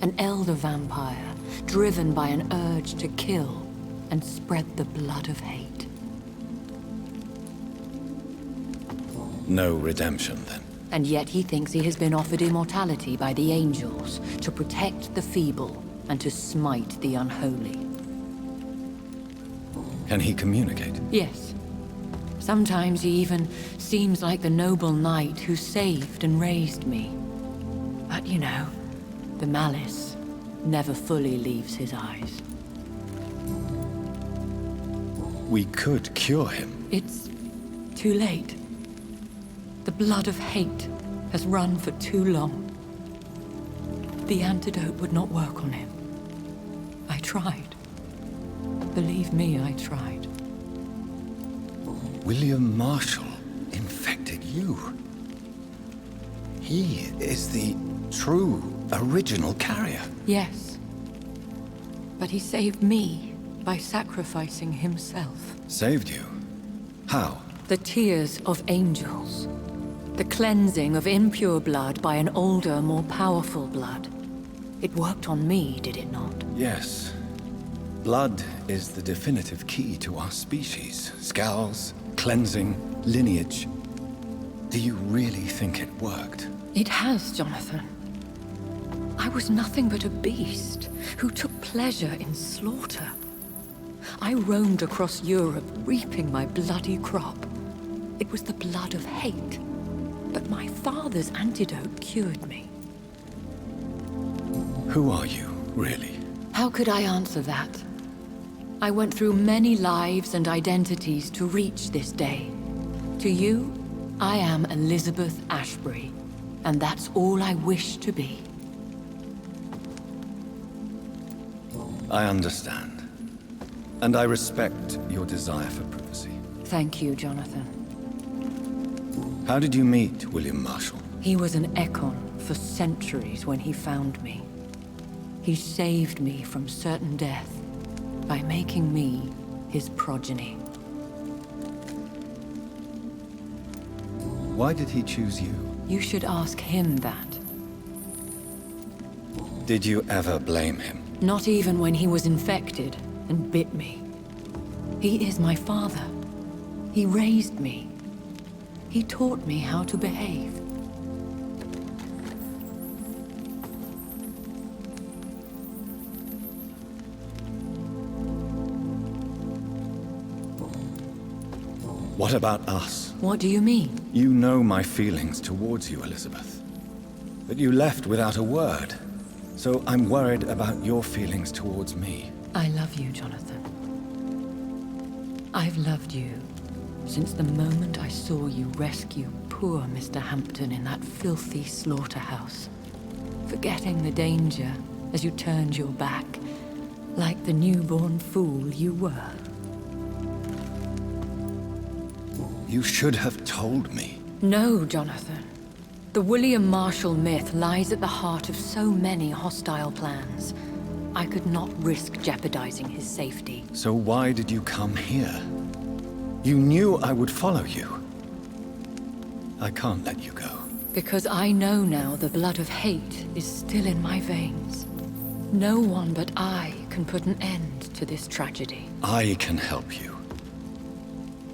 An elder vampire, driven by an urge to kill and spread the blood of hate. No redemption, then? And yet he thinks he has been offered immortality by the angels to protect the feeble and to smite the unholy. Can he communicate? Yes. Sometimes he even seems like the noble knight who saved and raised me. But you know, the malice never fully leaves his eyes. We could cure him. It's too late. The blood of hate has run for too long. The antidote would not work on him. I tried. Believe me, I tried. William Marshall infected you. He is the true, original carrier. Yes. But he saved me by sacrificing himself. Saved you? How? The tears of angels. The cleansing of impure blood by an older, more powerful blood. It worked on me, did it not? Yes. Blood is the definitive key to our species. Scowls, cleansing, lineage. Do you really think it worked? It has, Jonathan. I was nothing but a beast who took pleasure in slaughter. I roamed across Europe, reaping my bloody crop. It was the blood of hate. But my father's antidote cured me. Who are you, really? How could I answer that? I went through many lives and identities to reach this day. To you, I am Elizabeth Ashbury, and that's all I wish to be. I understand. And I respect your desire for privacy. Thank you, Jonathan. How did you meet William Marshall? He was an Ekon for centuries when he found me. He saved me from certain death by making me his progeny. Why did he choose you? You should ask him that. Did you ever blame him? Not even when he was infected and bit me. He is my father. He raised me. He taught me how to behave. What about us? What do you mean? You know my feelings towards you, Elizabeth. But you left without a word. So I'm worried about your feelings towards me. I love you, Jonathan. I've loved you since the moment I saw you rescue poor Mr. Hampton in that filthy slaughterhouse, forgetting the danger as you turned your back, like the newborn fool you were. You should have told me. No, Jonathan. The William Marshall myth lies at the heart of so many hostile plans. I could not risk jeopardizing his safety. So why did you come here? You knew I would follow you. I can't let you go. Because I know now the blood of hate is still in my veins. No one but I can put an end to this tragedy. I can help you.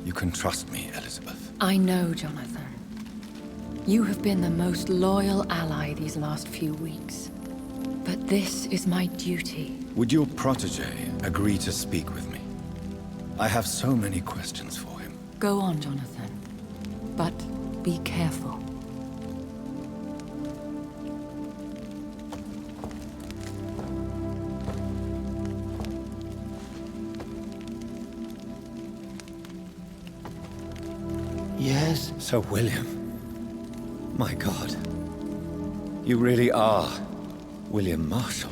You can trust me, Elizabeth. I know, Jonathan. You have been the most loyal ally these last few weeks. But this is my duty. Would your protege agree to speak with me? I have so many questions for him. Go on, Jonathan. But be careful. Yes? Sir William. My God. You really are William Marshall.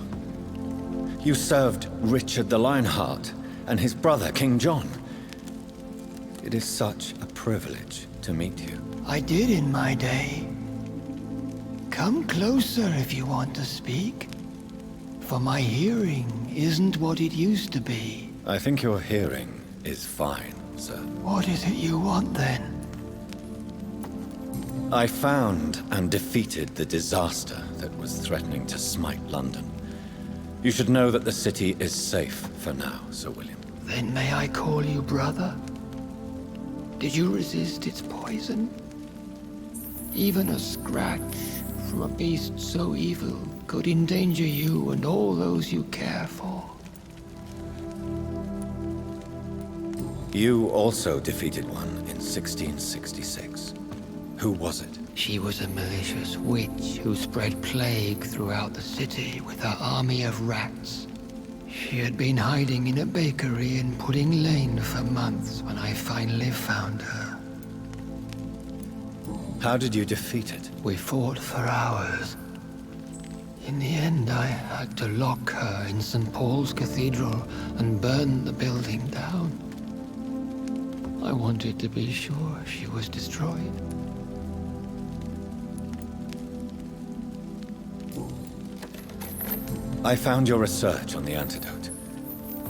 You served Richard the Lionheart and his brother, King John. It is such a privilege to meet you. I did in my day. Come closer if you want to speak. For my hearing isn't what it used to be. I think your hearing is fine, sir. What is it you want then? I found and defeated the disaster that was threatening to smite London. You should know that the city is safe for now, Sir William. Then may I call you brother? Did you resist its poison? Even a scratch from a beast so evil could endanger you and all those you care for. You also defeated one in 1666. Who was it? She was a malicious witch who spread plague throughout the city with her army of rats. She had been hiding in a bakery in Pudding Lane for months when I finally found her. How did you defeat it? We fought for hours. In the end, I had to lock her in St. Paul's Cathedral and burn the building down. I wanted to be sure she was destroyed. I found your research on the antidote.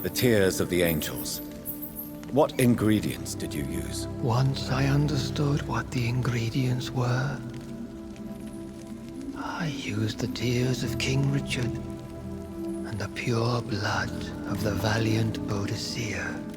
The tears of the angels. What ingredients did you use? Once I understood what the ingredients were, I used the tears of King Richard and the pure blood of the valiant Boadicea.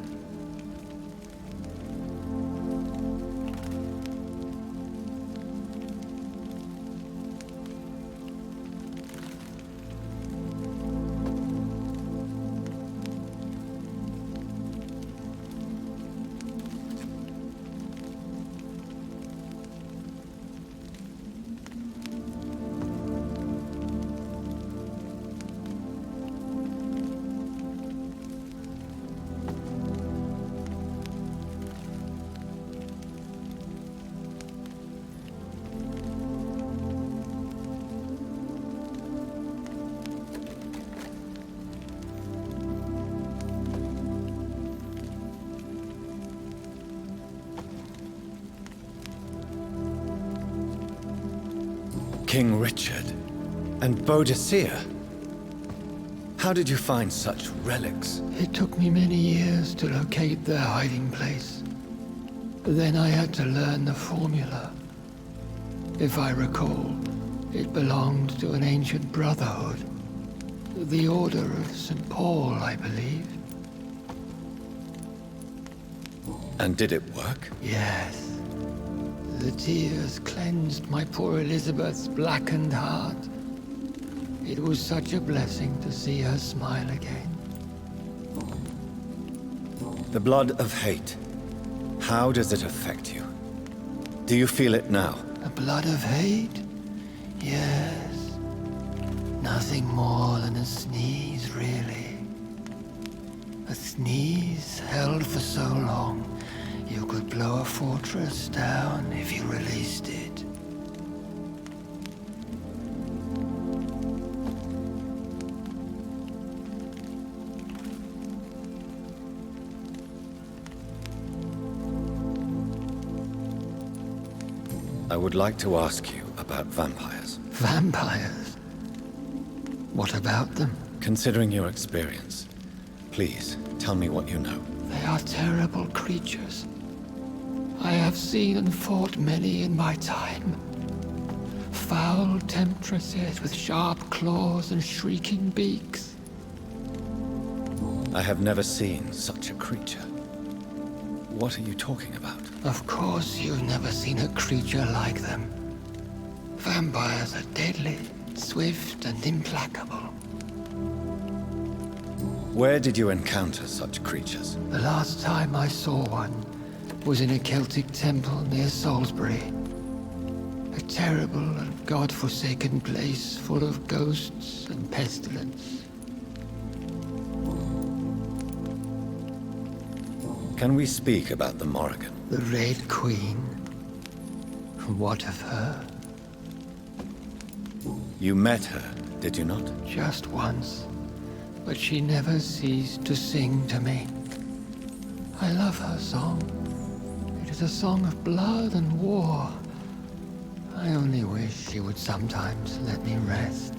King Richard and Boadicea. How did you find such relics? It took me many years to locate their hiding place. Then I had to learn the formula. If I recall, it belonged to an ancient brotherhood. The Order of St. Paul, I believe. And did it work? Yes. The tears cleansed my poor Elizabeth's blackened heart. It was such a blessing to see her smile again. The blood of hate. How does it affect you? Do you feel it now? The blood of hate? Yes. Nothing more than a sneeze, really. A sneeze held for so long, you could blow a fortress down if you released it. I would like to ask you about vampires. Vampires? What about them? Considering your experience, please tell me what you know. They are terrible creatures. I have seen and fought many in my time. Foul temptresses with sharp claws and shrieking beaks. I have never seen such a creature. What are you talking about? Of course you've never seen a creature like them. Vampires are deadly, swift and implacable. Where did you encounter such creatures? The last time I saw one was in a Celtic temple near Salisbury. A terrible and god-forsaken place full of ghosts and pestilence. Can we speak about the Morrigan? The Red Queen? What of her? You met her, did you not? Just once, but she never ceased to sing to me. I love her song. It is a song of blood and war. I only wish she would sometimes let me rest.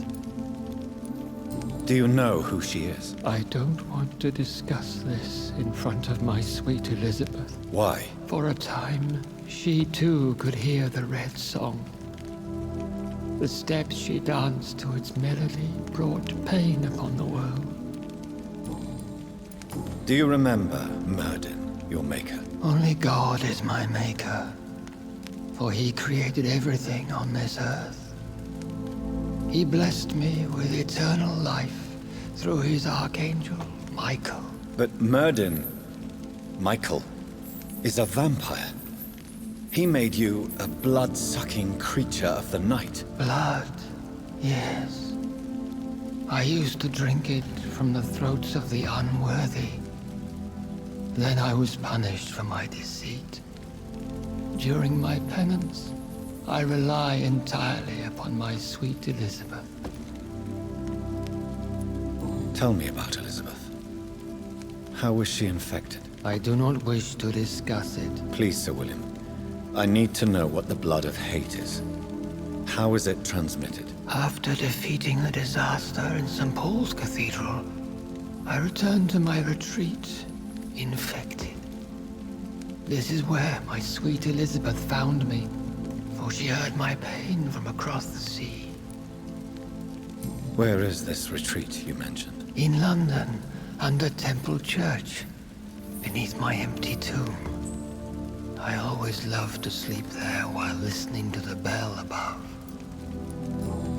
Do you know who she is? I don't want to discuss this in front of my sweet Elizabeth. Why? For a time, she too could hear the Red Song. The steps she danced to its melody brought pain upon the world. Do you remember Myrddin, your maker? Only God is my maker, for he created everything on this earth. He blessed me with eternal life through his archangel, Michael. But Myrddin, Michael, is a vampire. He made you a blood-sucking creature of the night. Blood, yes. I used to drink it from the throats of the unworthy. Then I was punished for my deceit. During my penance, I rely entirely upon my sweet Elizabeth. Tell me about Elizabeth. How was she infected? I do not wish to discuss it. Please, Sir William. I need to know what the blood of hate is. How is it transmitted? After defeating the disaster in St. Paul's Cathedral, I returned to my retreat, infected. This is where my sweet Elizabeth found me, for she heard my pain from across the sea. Where is this retreat you mentioned? In London, under Temple Church, beneath my empty tomb. I always loved to sleep there while listening to the bell above.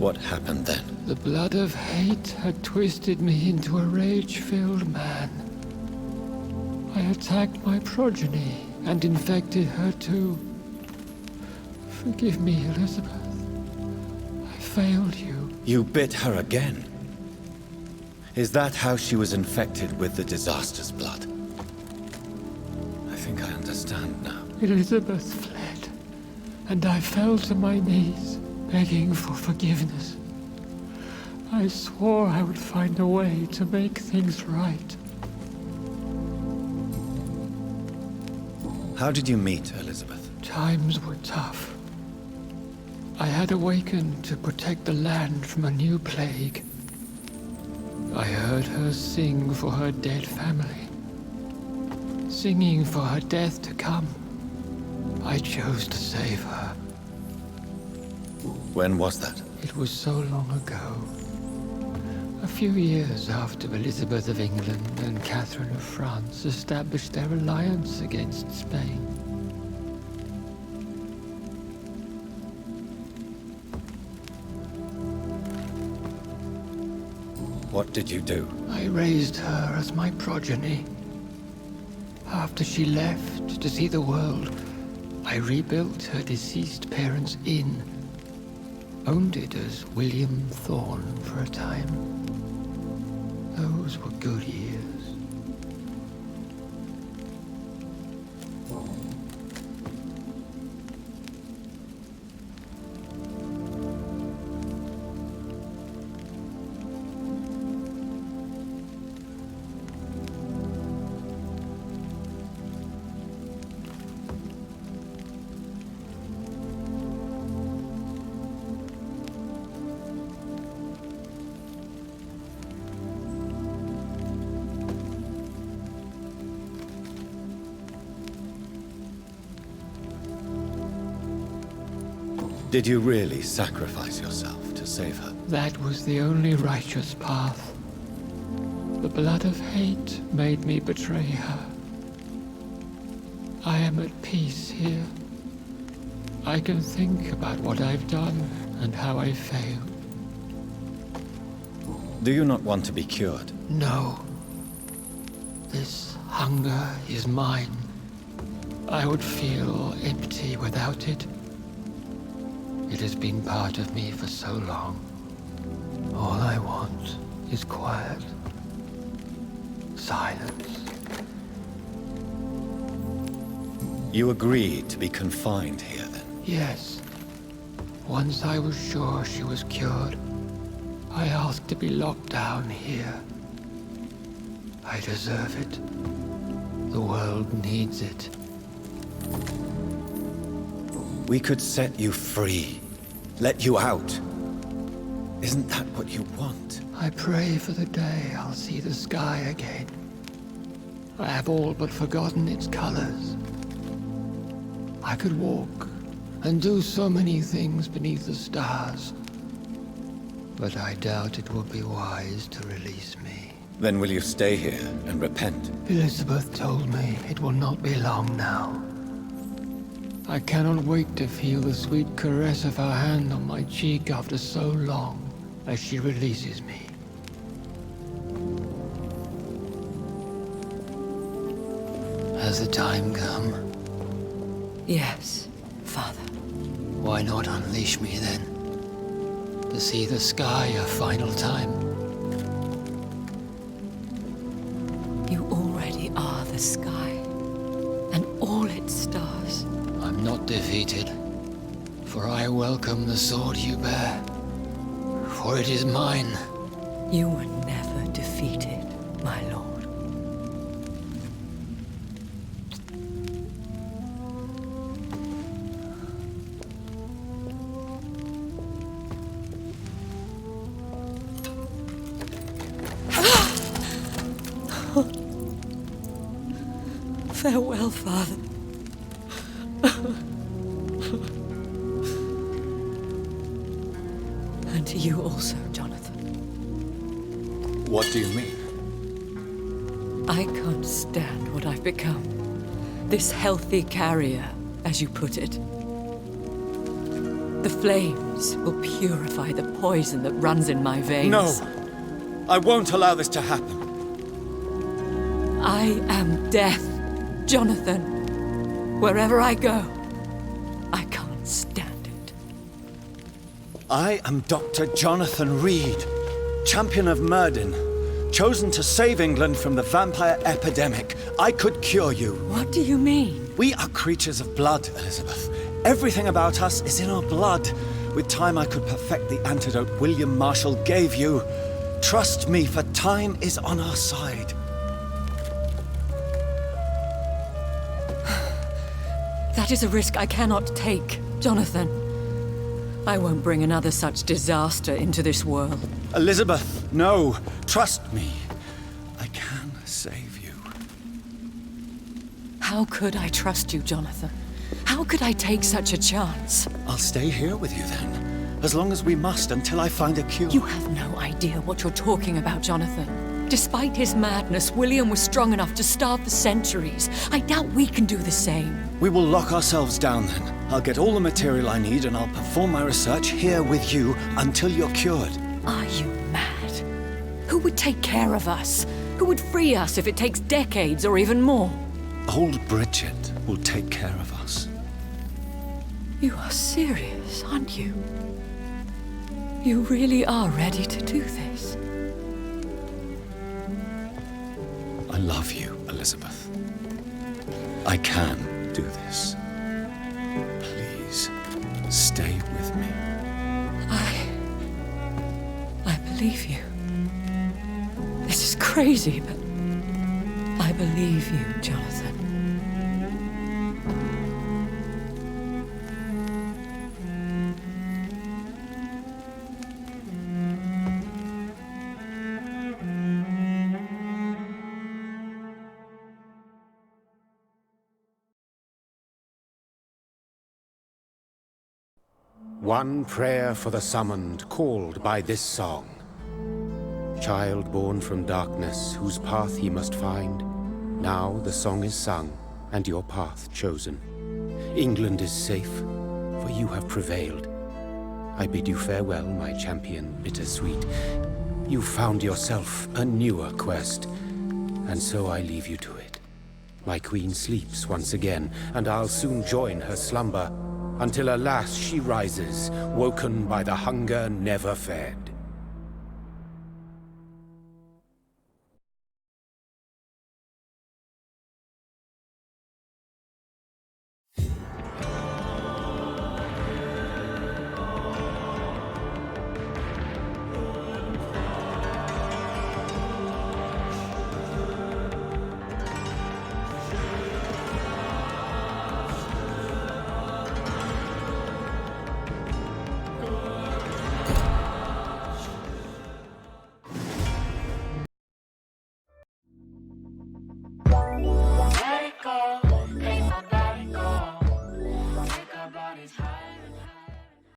What happened then? The blood of hate had twisted me into a rage-filled man. I attacked my progeny and infected her too. Forgive me, Elizabeth. I failed you. You bit her again? Is that how she was infected with the disaster's blood? I think I understand now. Elizabeth fled, and I fell to my knees, begging for forgiveness. I swore I would find a way to make things right. How did you meet Elizabeth? Times were tough. I had awakened to protect the land from a new plague. I heard her sing for her dead family. Singing for her death to come. I chose to save her. When was that? It was so long ago. A few years after Elizabeth of England and Catherine of France established their alliance against Spain. What did you do? I raised her as my progeny. After she left to see the world, I rebuilt her deceased parents' inn. Owned it as William Thorne for a time. Those were good years. Did you really sacrifice yourself to save her? That was the only righteous path. The blood of hate made me betray her. I am at peace here. I can think about what I've done and how I failed. Do you not want to be cured? No. This hunger is mine. I would feel empty without it. It has been part of me for so long. All I want is quiet. Silence. You agreed to be confined here, then? Yes. Once I was sure she was cured, I asked to be locked down here. I deserve it. The world needs it. We could set you free. Let you out. Isn't that what you want? I pray for the day I'll see the sky again. I have all but forgotten its colors. I could walk and do so many things beneath the stars. But I doubt it will be wise to release me. Then will you stay here and repent? Elizabeth told me it will not be long now. I cannot wait to feel the sweet caress of her hand on my cheek after so long as she releases me. Has the time come? Yes, Father. Why not unleash me then? To see the sky a final time? You already are the sky, and all its stars. I'm not defeated, for I welcome the sword you bear, for it is mine. You were never defeated, my lord. Farewell, Father. And to you also, Jonathan. What do you mean? I can't stand what I've become. This healthy carrier, as you put it. The flames will purify the poison that runs in my veins. No! I won't allow this to happen. I am death, Jonathan. Wherever I go, I can't stand it. I am Dr. Jonathan Reed, champion of Myrddin, chosen to save England from the vampire epidemic. I could cure you. What do you mean? We are creatures of blood, Elizabeth. Everything about us is in our blood. With time, I could perfect the antidote William Marshall gave you. Trust me, for time is on our side. That is a risk I cannot take, Jonathan. I won't bring another such disaster into this world. Elizabeth, no! Trust me. I can save you. How could I trust you, Jonathan? How could I take such a chance? I'll stay here with you then, as long as we must until I find a cure. You have no idea what you're talking about, Jonathan. Despite his madness, William was strong enough to starve for centuries. I doubt we can do the same. We will lock ourselves down then. I'll get all the material I need and I'll perform my research here with you until you're cured. Are you mad? Who would take care of us? Who would free us if it takes decades or even more? Old Bridget will take care of us. You are serious, aren't you? You really are ready to do this? I love you, Elizabeth. I can do this. Please, stay with me. I believe you. This is crazy, but I believe you, Jonathan. One prayer for the summoned, called by this song. Child born from darkness, whose path ye must find. Now the song is sung, and your path chosen. England is safe, for you have prevailed. I bid you farewell, my champion bittersweet. You found yourself a newer quest, and so I leave you to it. My queen sleeps once again, and I'll soon join her slumber, until alas she rises, woken by the hunger never fed.